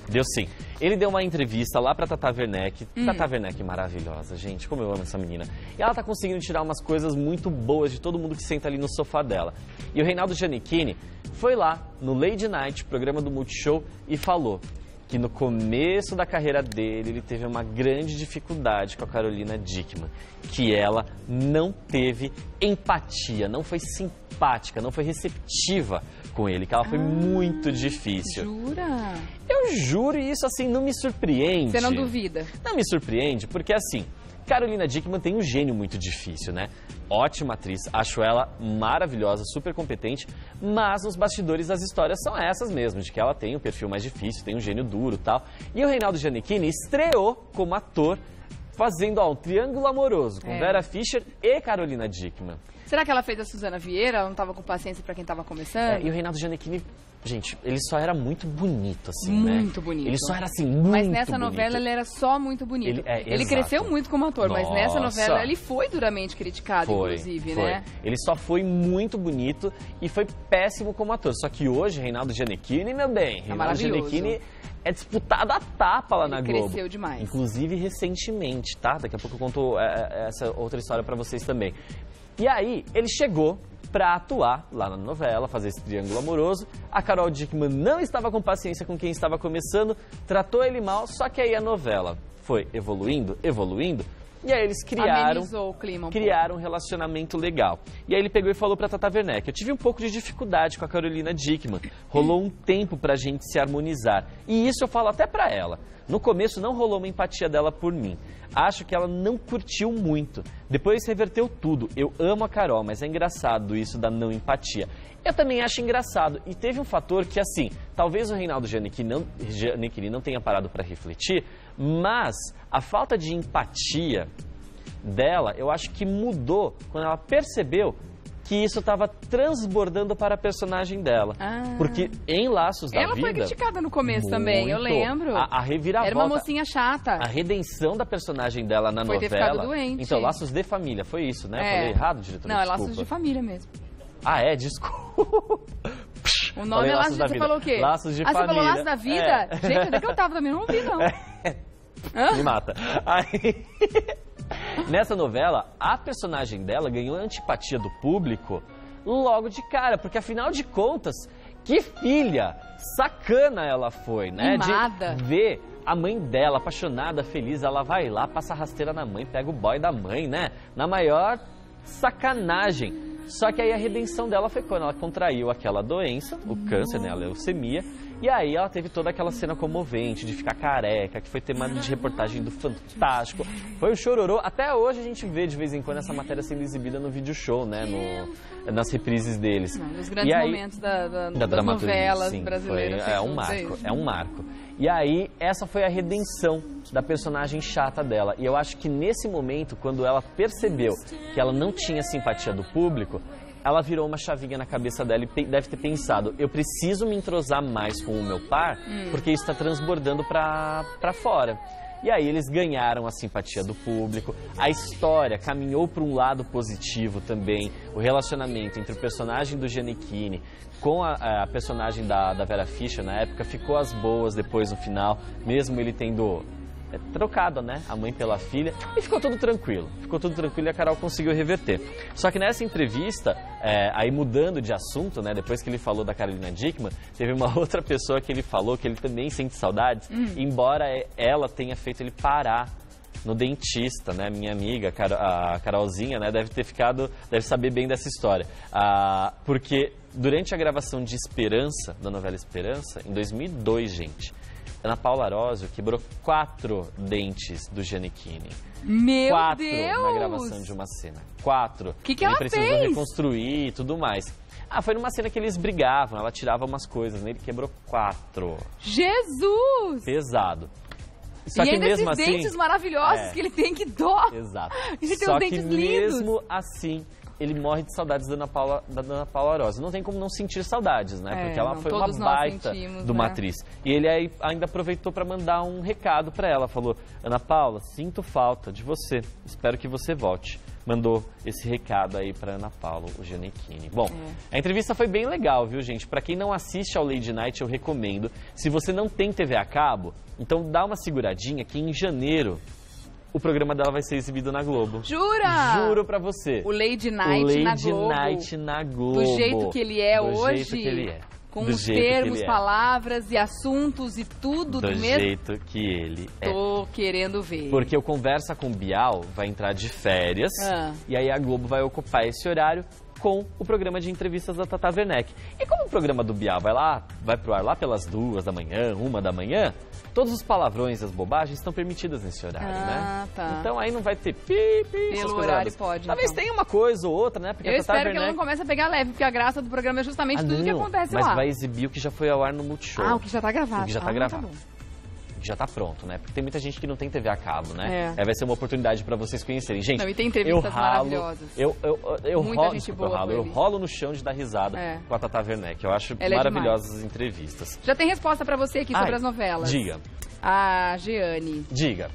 Speaker 2: Deu sim. Ele deu uma entrevista lá pra Tata Werneck. Tata Werneck maravilhosa, gente. Como eu amo essa menina. E ela tá conseguindo tirar umas coisas muito boas de todo mundo que senta ali no sofá dela. E o Reinaldo Gianecchini foi lá no Lady Night, programa do Multishow, e falou que no começo da carreira dele, ele teve uma grande dificuldade com a Carolina Dickmann, que ela não teve empatia, não foi simpática, não foi receptiva com ele, que ela foi muito difícil.
Speaker 1: Jura?
Speaker 2: Eu juro, e isso assim não me surpreende.
Speaker 1: Você não duvida?
Speaker 2: Não me surpreende, porque assim, Carolina Dickmann tem um gênio muito difícil, né? Ótima atriz, acho ela maravilhosa, super competente, mas nos bastidores as histórias são essas mesmo, de que ela tem um perfil mais difícil, tem um gênio duro e tal. E o Reinaldo Gianecchini estreou como ator fazendo um triângulo amoroso com Vera Fischer e Carolina Dickmann.
Speaker 1: Será que ela fez a Suzana Vieira? Ela não estava com paciência para quem estava começando?
Speaker 2: E o Reinaldo Gianecchini, gente, ele só era muito bonito, assim,
Speaker 1: muito bonito.
Speaker 2: Ele só era, assim, muito bonito.
Speaker 1: Mas nessa novela ele era só muito bonito. Ele cresceu muito como ator, mas nessa novela ele foi duramente criticado, inclusive, né?
Speaker 2: Ele só foi muito bonito e foi péssimo como ator. Só que hoje, Reinaldo Gianecchini, meu bem, Reinaldo Gianecchini é disputado a tapa lá na Globo.
Speaker 1: Cresceu demais.
Speaker 2: Inclusive recentemente, tá? Daqui a pouco eu conto essa outra história pra vocês também. E aí, ele chegou pra atuar lá na novela, fazer esse triângulo amoroso. A Carol Dickmann não estava com paciência com quem estava começando, tratou ele mal, só que aí a novela foi evoluindo, e aí eles
Speaker 1: amenizou o clima
Speaker 2: criaram um relacionamento legal. E aí ele pegou e falou pra Tata Werneck: eu tive um pouco de dificuldade com a Carolina Dickmann, rolou um tempo pra gente se harmonizar. E isso eu falo até pra ela. No começo não rolou uma empatia dela por mim. Acho que ela não curtiu muito. Depois reverteu tudo. Eu amo a Carol, mas é engraçado isso da não empatia. Eu também acho engraçado. E teve um fator que, assim, talvez o Reinaldo Gianecchini não tenha parado para refletir, mas a falta de empatia dela, eu acho que mudou quando ela percebeu que isso estava transbordando para a personagem dela. Porque em Laços da Vida...
Speaker 1: Ela foi criticada no começo também, eu lembro.
Speaker 2: A reviravolta...
Speaker 1: Era uma mocinha chata.
Speaker 2: A redenção da personagem dela na novela...
Speaker 1: Foi ter ficado doente.
Speaker 2: Então, Laços de Família, foi isso, né? Falei errado, diretor?
Speaker 1: Não, desculpa. É Laços de Família mesmo.
Speaker 2: Desculpa.
Speaker 1: O nome é Laços da Vida. Você falou o quê?
Speaker 2: Laços de Família.
Speaker 1: Você falou Laços da Vida? Gente, onde é que eu tava também? Não ouvi, não.
Speaker 2: Me mata. Aí... Nessa novela, a personagem dela ganhou a antipatia do público logo de cara, porque afinal de contas, que filha sacana ela foi, né?
Speaker 1: Mimada.
Speaker 2: De ver a mãe dela apaixonada, feliz, ela vai lá, passa rasteira na mãe, pega o boy da mãe, né? Na maior sacanagem. Só que aí a redenção dela foi quando ela contraiu aquela doença, o câncer, né? A leucemia. E aí ela teve toda aquela cena comovente de ficar careca, que foi tema de reportagem do Fantástico. Foi um chororô. Até hoje a gente vê de vez em quando essa matéria sendo exibida no vídeo show, né? Nas reprises deles.
Speaker 1: Os grandes momentos das novelas brasileiras.
Speaker 2: É um marco. E aí essa foi a redenção da personagem chata dela. E eu acho que nesse momento, quando ela percebeu que ela não tinha simpatia do público, ela virou uma chavinha na cabeça dela e deve ter pensado: eu preciso me entrosar mais com o meu par, porque isso está transbordando pra fora. E aí eles ganharam a simpatia do público, a história caminhou para um lado positivo também, o relacionamento entre o personagem do Gianecchini com a personagem da Vera Fischer na época ficou às boas depois no final, mesmo ele tendo trocado, né, a mãe pela filha, e ficou tudo tranquilo e a Carol conseguiu reverter. Só que nessa entrevista, aí mudando de assunto, né, depois que ele falou da Carolina Dickmann, teve uma outra pessoa que ele falou que ele também sente saudades, embora ela tenha feito ele parar no dentista, né, minha amiga, a Carolzinha, né, deve saber bem dessa história, porque durante a gravação de Esperança, da novela Esperança, em 2002, gente, Ana Paula Arósio quebrou 4 dentes do Gianecchini.
Speaker 1: Meu
Speaker 2: 4
Speaker 1: Deus!
Speaker 2: Na gravação de uma cena. 4.
Speaker 1: O que ela
Speaker 2: precisou
Speaker 1: fez?
Speaker 2: Reconstruir e tudo mais. Foi numa cena que eles brigavam, ela tirava umas coisas, né? Ele quebrou 4.
Speaker 1: Jesus!
Speaker 2: Pesado. Só
Speaker 1: e
Speaker 2: que
Speaker 1: ainda
Speaker 2: mesmo
Speaker 1: esses
Speaker 2: assim,
Speaker 1: dentes maravilhosos que ele tem, que dó!
Speaker 2: Exato.
Speaker 1: Ele tem
Speaker 2: Só
Speaker 1: uns
Speaker 2: que
Speaker 1: dentes lindos.
Speaker 2: mesmo assim, ele morre de saudades da Ana Paula Arósio. Não tem como não sentir saudades, né? Porque ela foi uma baita de uma atriz. E ele ainda aproveitou para mandar um recado para ela. Falou, Ana Paula, sinto falta de você. Espero que você volte. Mandou esse recado aí para Ana Paula, o Gianecchini. Bom, a entrevista foi bem legal, viu, gente? Para quem não assiste ao Lady Night, eu recomendo. Se você não tem TV a cabo, então dá uma seguradinha que em janeiro o programa dela vai ser exibido na Globo.
Speaker 1: Jura?
Speaker 2: Juro pra você.
Speaker 1: O Lady Night na Globo.
Speaker 2: O Lady Night na Globo.
Speaker 1: Do jeito que ele é hoje.
Speaker 2: Do jeito que ele é.
Speaker 1: Com os termos, palavras e assuntos e tudo do mesmo.
Speaker 2: Do jeito que ele é.
Speaker 1: Tô querendo ver.
Speaker 2: Porque o Conversa com Bial vai entrar de férias e aí a Globo vai ocupar esse horário com o programa de entrevistas da Tata Werneck. E como o programa do Bial vai pro ar lá pelas 2 da manhã, 1 da manhã, todos os palavrões e as bobagens estão permitidas nesse horário, né?
Speaker 1: Tá.
Speaker 2: Então aí não vai ter
Speaker 1: pelo horário pode.
Speaker 2: Talvez tenha uma coisa ou outra, né? Porque
Speaker 1: eu espero que ela não comece a pegar leve, porque a graça do programa é justamente tudo que acontece lá.
Speaker 2: Mas vai exibir o que já foi ao ar no Multishow.
Speaker 1: O que já tá gravado.
Speaker 2: O que já tá gravado.
Speaker 1: Tá bom.
Speaker 2: Já tá pronto, né? Porque tem muita gente que não tem TV a cabo, né? Vai ser uma oportunidade pra vocês conhecerem. Gente,
Speaker 1: e tem entrevistas maravilhosas.
Speaker 2: Eu rolo no chão de dar risada com a Tata Werneck. Eu acho maravilhosas as entrevistas.
Speaker 1: Já tem resposta pra você aqui sobre as novelas.
Speaker 2: Diga.
Speaker 1: A Jeane.
Speaker 2: Diga.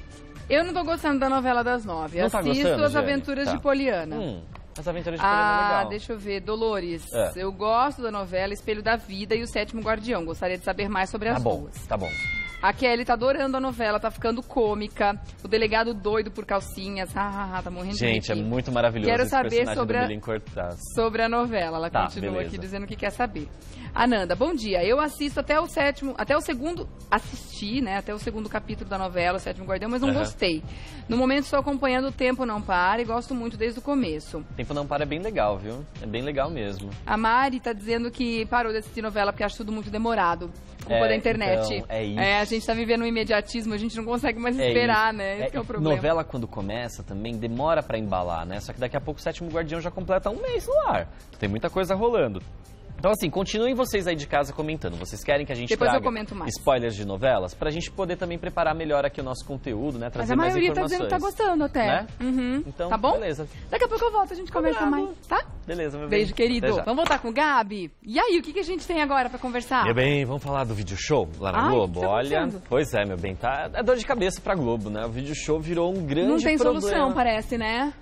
Speaker 1: Eu não tô gostando da novela das 9.
Speaker 2: Não tá
Speaker 1: Assisto
Speaker 2: gostando,
Speaker 1: As Aventuras de Poliana.
Speaker 2: As Aventuras de Poliana é legal.
Speaker 1: Deixa eu ver. Dolores. Eu gosto da novela Espelho da Vida e O Sétimo Guardião. Gostaria de saber mais sobre as duas.
Speaker 2: Tá bom.
Speaker 1: A Kelly tá adorando a novela, tá ficando cômica. O delegado doido por calcinhas. Tá morrendo de rir.
Speaker 2: Gente, é muito maravilhoso.
Speaker 1: Quero saber sobre a novela. Ela continua aqui dizendo que quer saber. Ananda, bom dia. Eu assisto até o segundo capítulo da novela, O Sétimo Guardião, mas não gostei. No momento estou acompanhando O Tempo Não Para e gosto muito desde o começo.
Speaker 2: O Tempo Não Para é bem legal, viu? É bem legal mesmo.
Speaker 1: A Mari tá dizendo que parou de assistir novela porque acha tudo muito demorado. Culpa da internet.
Speaker 2: Então, é isso.
Speaker 1: A gente tá vivendo um imediatismo, a gente não consegue mais esperar, né? Esse é o problema.
Speaker 2: Novela, quando começa, também demora pra embalar, né? Só que daqui a pouco o Sétimo Guardião já completa um mês no ar. Tem muita coisa rolando. Então, assim, continuem vocês aí de casa comentando. Vocês querem que a gente traga spoilers de novelas? Pra gente poder também preparar melhor aqui o nosso conteúdo, né? Trazer mais informações.
Speaker 1: Mas a maioria tá dizendo que tá gostando até.
Speaker 2: Né? Então,
Speaker 1: tá bom?
Speaker 2: Beleza.
Speaker 1: Daqui a pouco eu volto, a gente conversa mais, tá?
Speaker 2: Beleza, meu bem.
Speaker 1: Beijo, querido. Vamos voltar com o Gabi? E aí, o que a gente tem agora pra conversar?
Speaker 2: Meu bem, vamos falar do Video Show lá na Globo. Olha, pois é, meu bem, tá... É dor de cabeça pra Globo, né? O Video Show virou um grande problema.
Speaker 1: Não tem solução, parece, né?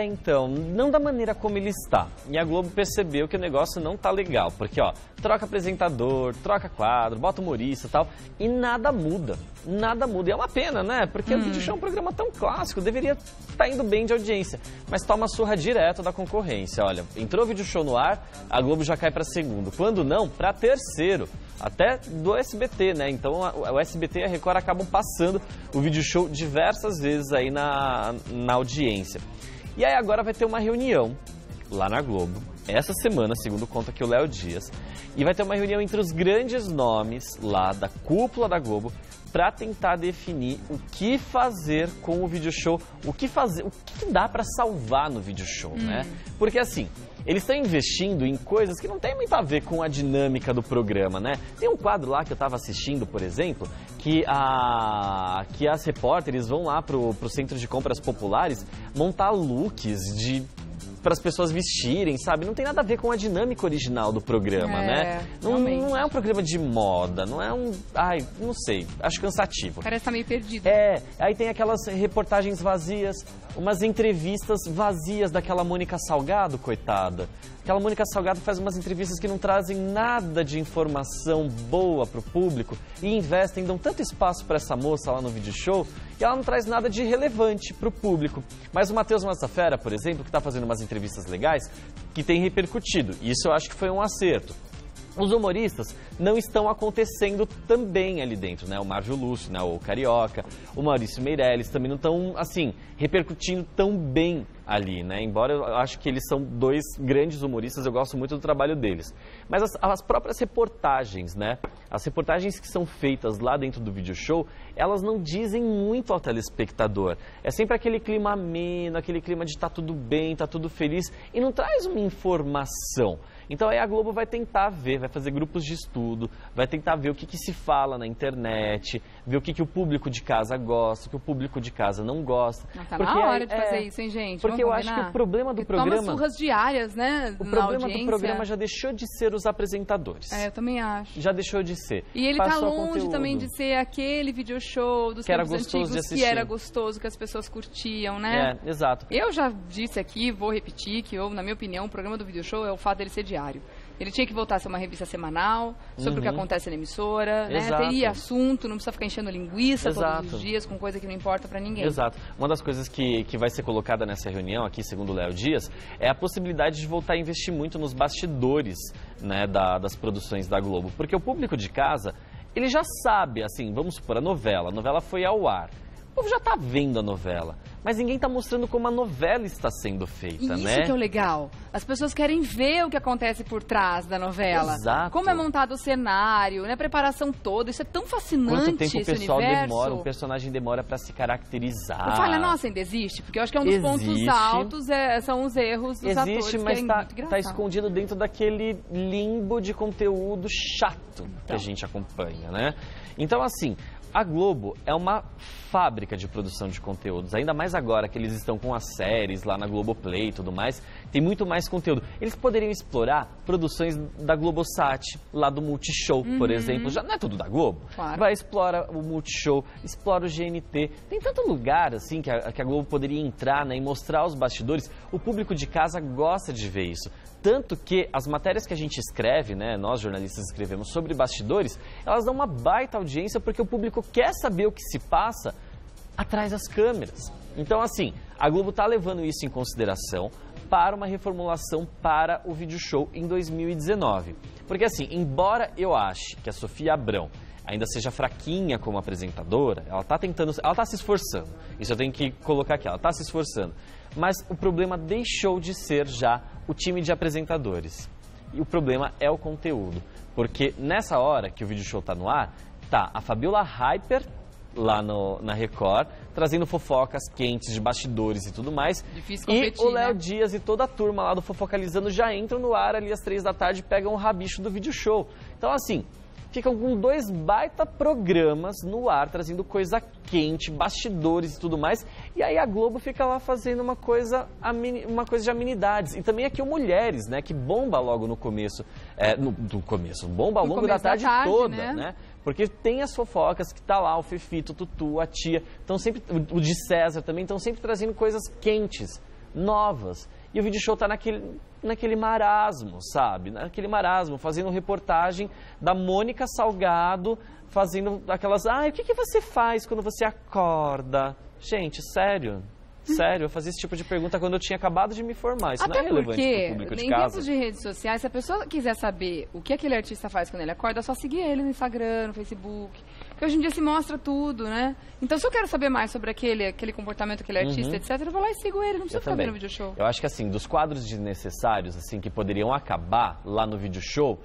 Speaker 2: Então, não da maneira como ele está. E a Globo percebeu que o negócio não tá legal, porque, troca apresentador, troca quadro, bota humorista e tal, e nada muda. Nada muda. E é uma pena, né? Porque o Video Show é um programa tão clássico, deveria estar indo bem de audiência. Mas toma surra direto da concorrência. Olha, entrou o Video Show no ar, a Globo já cai para segundo. Quando não, para terceiro. Até do SBT, né? Então o SBT e a Record acabam passando o Video Show diversas vezes aí na audiência. E aí agora vai ter uma reunião lá na Globo, essa semana, segundo conta aqui o Léo Dias, e vai ter uma reunião entre os grandes nomes lá da cúpula da Globo para tentar definir o que fazer com o Video Show, o que dá para salvar no Video Show, né? Porque assim, eles estão investindo em coisas que não tem muito a ver com a dinâmica do programa, né? Tem um quadro lá que eu estava assistindo, por exemplo, que as repórteres vão lá pro centro de compras populares montar looks para as pessoas vestirem, sabe? Não tem nada a ver com a dinâmica original do programa, né? Não é um programa de moda, não é um... Ai, não sei, acho cansativo.
Speaker 1: Parece que tá meio perdido.
Speaker 2: Aí tem aquelas reportagens vazias, umas entrevistas vazias daquela Mônica Salgado, coitada. Aquela Mônica Salgado faz umas entrevistas que não trazem nada de informação boa pro público e investem, dão tanto espaço para essa moça lá no Video Show e ela não traz nada de relevante pro público. Mas o Matheus Massafera, por exemplo, que tá fazendo umas entrevistas legais, que tem repercutido. Isso eu acho que foi um acerto. Os humoristas não estão acontecendo também ali dentro, né? O Márcio Lúcio, né? O Carioca, o Maurício Meirelles também não estão, assim, repercutindo tão bem ali, né? Embora eu acho que eles são dois grandes humoristas, eu gosto muito do trabalho deles. Mas as próprias reportagens, né? As reportagens que são feitas lá dentro do Video Show, elas não dizem muito ao telespectador. É sempre aquele clima ameno, aquele clima de tá tudo bem, tá tudo feliz, e não traz uma informação. Então aí a Globo vai tentar ver, vai fazer grupos de estudo, vai tentar ver o que se fala na internet, ver o que o público de casa gosta, o que o público de casa não gosta.
Speaker 1: Não, tá na hora de fazer isso, hein, gente?
Speaker 2: Porque eu acho que o problema do programa...
Speaker 1: Toma surras diárias, né,
Speaker 2: o problema do programa já deixou de ser os apresentadores.
Speaker 1: Eu também acho.
Speaker 2: Já deixou de ser.
Speaker 1: E ele tá longe também de ser aquele video show dos tempos antigos que era gostoso, que as pessoas curtiam, né?
Speaker 2: Exato.
Speaker 1: Eu já disse aqui, vou repetir, que na minha opinião, o programa do video show é o fato dele ser diário. Ele tinha que voltar a ser uma revista semanal, sobre o que acontece na emissora, né? Teria assunto, não precisa ficar enchendo linguiça todos os dias com coisa que não importa pra ninguém.
Speaker 2: Exato. Uma das coisas que vai ser colocada nessa reunião aqui, segundo o Léo Dias, é a possibilidade de voltar a investir muito nos bastidores, né, das produções da Globo. Porque o público de casa, ele já sabe, assim, vamos supor, a novela foi ao ar. O povo já tá vendo a novela, mas ninguém tá mostrando como a novela está sendo feita,
Speaker 1: né?
Speaker 2: Isso
Speaker 1: que é o legal. As pessoas querem ver o que acontece por trás da novela.
Speaker 2: Exato.
Speaker 1: Como é montado o cenário, né? A preparação toda. Isso é tão fascinante.
Speaker 2: Quanto tempo o pessoal demora, o personagem demora para se caracterizar.
Speaker 1: Eu falo, nossa, ainda existe? Porque eu acho que é um dos pontos altos, são os erros dos atores.
Speaker 2: Existe, mas tá escondido dentro daquele limbo de conteúdo chato que a gente acompanha, né? Então, assim, a Globo é uma fábrica de produção de conteúdos, ainda mais agora que eles estão com as séries lá na Globoplay e tudo mais, tem muito mais conteúdo. Eles poderiam explorar produções da Globosat, lá do Multishow, por exemplo, já não é tudo da Globo.
Speaker 1: Claro.
Speaker 2: Vai, explora o Multishow, explora o GNT, tem tanto lugar assim que a Globo poderia entrar, né, e mostrar os bastidores. O público de casa gosta de ver isso. Tanto que as matérias que a gente escreve, né, nós jornalistas escrevemos sobre bastidores, elas dão uma baita audiência porque o público quer saber o que se passa atrás das câmeras. Então, assim, a Globo está levando isso em consideração para uma reformulação para o video show em 2019. Porque, assim, embora eu ache que a Sofia Abrão ainda seja fraquinha como apresentadora, ela está se esforçando. Isso eu tenho que colocar aqui, ela está se esforçando. Mas o problema deixou de ser já o time de apresentadores. E o problema é o conteúdo. Porque nessa hora que o video show está no ar, tá a Fabiola Hyper lá na Record, trazendo fofocas quentes de bastidores e tudo mais.
Speaker 1: Difícil competir,
Speaker 2: e o Léo Dias e toda a turma lá do Fofocalizando já entram no ar ali às 3 da tarde e pegam o rabicho do video show. Então, assim, ficam com 2 baita programas no ar, trazendo coisa quente, bastidores e tudo mais. E aí a Globo fica lá fazendo uma coisa de amenidades. E também aqui o Mulheres, né, que bomba logo no começo, bomba ao longo da tarde toda, né? Porque tem as fofocas que tá lá, o Fefito, o Tutu, a Tia, estão sempre, o de César também, estão sempre trazendo coisas quentes, novas. E o video show tá naquele marasmo, sabe? Naquele marasmo, fazendo reportagem da Mônica Salgado, fazendo aquelas... o que você faz quando você acorda? Gente, sério? Sério, eu fazia esse tipo de pergunta quando eu tinha acabado de me formar. Isso não é relevante pro público de casa.
Speaker 1: Em tempos de redes sociais, se a pessoa quiser saber o que aquele artista faz quando ele acorda, é só seguir ele no Instagram, no Facebook. Porque hoje em dia se mostra tudo, né? Então, se eu quero saber mais sobre aquele comportamento, aquele artista, etc., eu vou lá e sigo ele, não precisa ficar vendo o video show.
Speaker 2: Eu acho que, assim, dos quadros desnecessários, assim, que poderiam acabar lá no video show,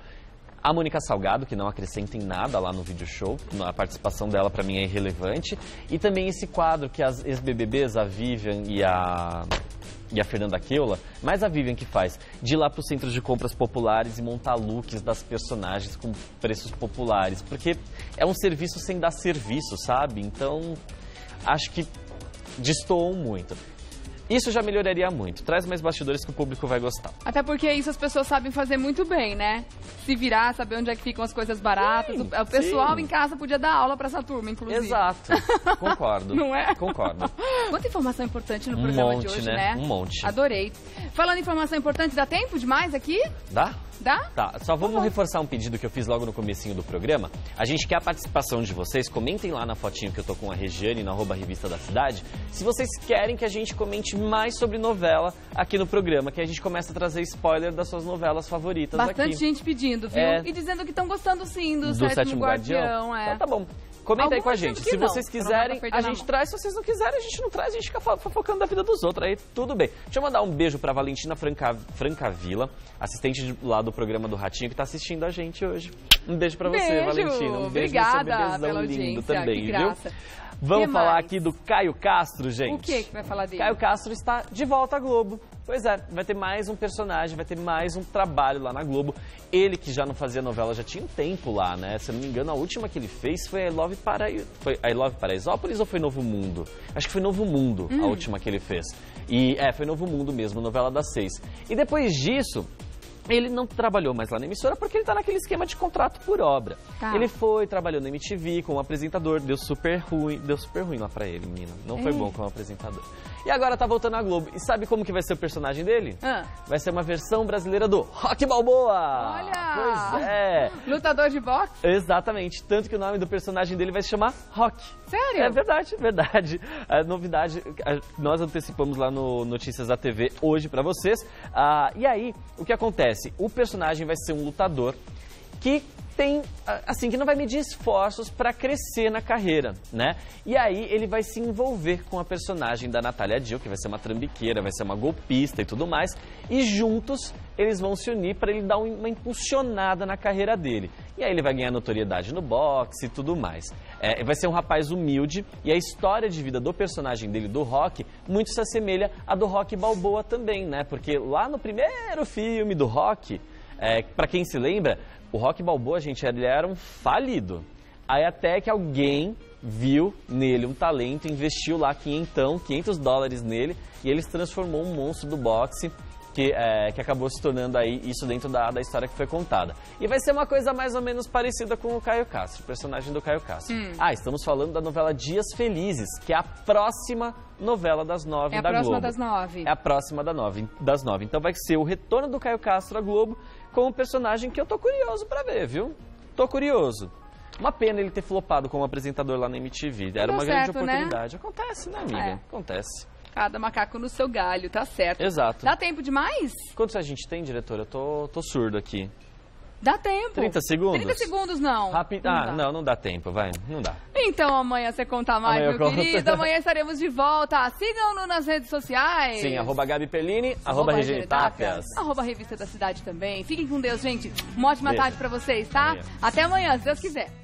Speaker 2: a Mônica Salgado, que não acrescenta em nada lá no video show, a participação dela pra mim é irrelevante. E também esse quadro que as ex-BBBs, a Vivian e a Fernanda Keula, mais a Vivian que faz, de ir lá pros centros de compras populares e montar looks das personagens com preços populares. Porque é um serviço sem dar serviço, sabe? Então, acho que destoam muito. Isso já melhoraria muito. Traz mais bastidores que o público vai gostar.
Speaker 1: Até porque isso as pessoas sabem fazer muito bem, né? Se virar, saber onde é que ficam as coisas baratas.
Speaker 2: Sim,
Speaker 1: o pessoal em casa podia dar aula pra essa turma, inclusive.
Speaker 2: Exato. Concordo.
Speaker 1: Não é?
Speaker 2: Concordo.
Speaker 1: Quanta informação importante no programa de hoje, né?
Speaker 2: Um monte.
Speaker 1: Adorei. Falando em informação importante, dá tempo demais aqui?
Speaker 2: Dá?
Speaker 1: Dá?
Speaker 2: Tá, só vamos reforçar um pedido que eu fiz logo no comecinho do programa. A gente quer a participação de vocês. Comentem lá na fotinho que eu tô com a Regiane, na @Revista da Cidade, se vocês querem que a gente comente mais sobre novela aqui no programa, que a gente começa a trazer spoiler das suas novelas favoritas aqui.
Speaker 1: Bastante gente pedindo, viu? E dizendo que estão gostando sim do Sétimo Guardião.
Speaker 2: Então tá bom. Comenta aí com a gente. Se vocês quiserem, a gente traz. Se vocês não quiserem, a gente não traz. A gente fica fofocando da vida dos outros. Aí tudo bem. Deixa eu mandar um beijo pra Valentina Francavilla, assistente lá do programa do Ratinho, que tá assistindo a gente hoje. Um beijo pra você, Valentina. Um beijo.
Speaker 1: Obrigada pela audiência.
Speaker 2: Também,
Speaker 1: que graça.
Speaker 2: Viu? Vamos falar aqui do Caio Castro, gente.
Speaker 1: O que vai falar dele?
Speaker 2: Caio Castro está de volta à Globo. Pois é, vai ter mais um personagem, vai ter mais um trabalho lá na Globo. Ele que já não fazia novela, já tinha um tempo lá, né? Se eu não me engano, a última que ele fez foi I Love Paraisópolis ou foi Novo Mundo? Acho que foi Novo Mundo, a última que ele fez. E foi Novo Mundo mesmo, novela das 6. E depois disso, ele não trabalhou mais lá na emissora porque ele tá naquele esquema de contrato por obra. Tá. Ele trabalhou na MTV como apresentador, deu super ruim lá pra ele, menina. Não foi bom como apresentador. E agora tá voltando à Globo. E sabe como que vai ser o personagem dele? Vai ser uma versão brasileira do Rocky Balboa.
Speaker 1: Olha!
Speaker 2: Pois é.
Speaker 1: Lutador de boxe?
Speaker 2: Exatamente. Tanto que o nome do personagem dele vai se chamar Rocky.
Speaker 1: Sério?
Speaker 2: É verdade, verdade. A novidade, nós antecipamos lá no Notícias da TV hoje pra vocês. E aí, o que acontece? O personagem vai ser um lutador que que não vai medir esforços para crescer na carreira, né? E aí ele vai se envolver com a personagem da Natália Dill, que vai ser uma trambiqueira, vai ser uma golpista e tudo mais, e juntos eles vão se unir para ele dar uma impulsionada na carreira dele. E aí ele vai ganhar notoriedade no boxe e tudo mais. Vai ser um rapaz humilde e a história de vida do personagem dele, do Rocky, muito se assemelha à do Rocky Balboa também, né? Porque lá no primeiro filme do Rocky, para quem se lembra, o Rocky Balboa, gente, ele era um falido. Aí até que alguém viu nele um talento, investiu lá $500 nele e ele se transformou um monstro do boxe que acabou se tornando aí isso dentro da história que foi contada. E vai ser uma coisa mais ou menos parecida com o Caio Castro, o personagem do Caio Castro. Estamos falando da novela Dias Felizes, que é a próxima novela das 9 da Globo. É a próxima
Speaker 1: das 9.
Speaker 2: É a próxima das 9. Então vai ser o retorno do Caio Castro à Globo com um personagem que eu tô curioso pra ver, viu? Tô curioso. Uma pena ele ter flopado como apresentador lá na MTV. Era uma grande oportunidade. Né? Acontece, né, amiga? Acontece.
Speaker 1: Cada macaco no seu galho, tá certo.
Speaker 2: Exato.
Speaker 1: Dá tempo demais?
Speaker 2: Quantos a gente tem, diretora? Eu tô surdo aqui.
Speaker 1: Dá tempo.
Speaker 2: 30 segundos?
Speaker 1: 30 segundos não.
Speaker 2: Rápido. Não dá tempo, vai. Não dá.
Speaker 1: Então amanhã você conta mais, meu querido. Amanhã estaremos de volta. Sigam-nos nas redes sociais.
Speaker 2: Sim, @Gabi Perlini, @Regine Tapias.
Speaker 1: @Revista da Cidade também. Fiquem com Deus, gente. Uma ótima tarde pra vocês, tá? Até amanhã, se Deus quiser.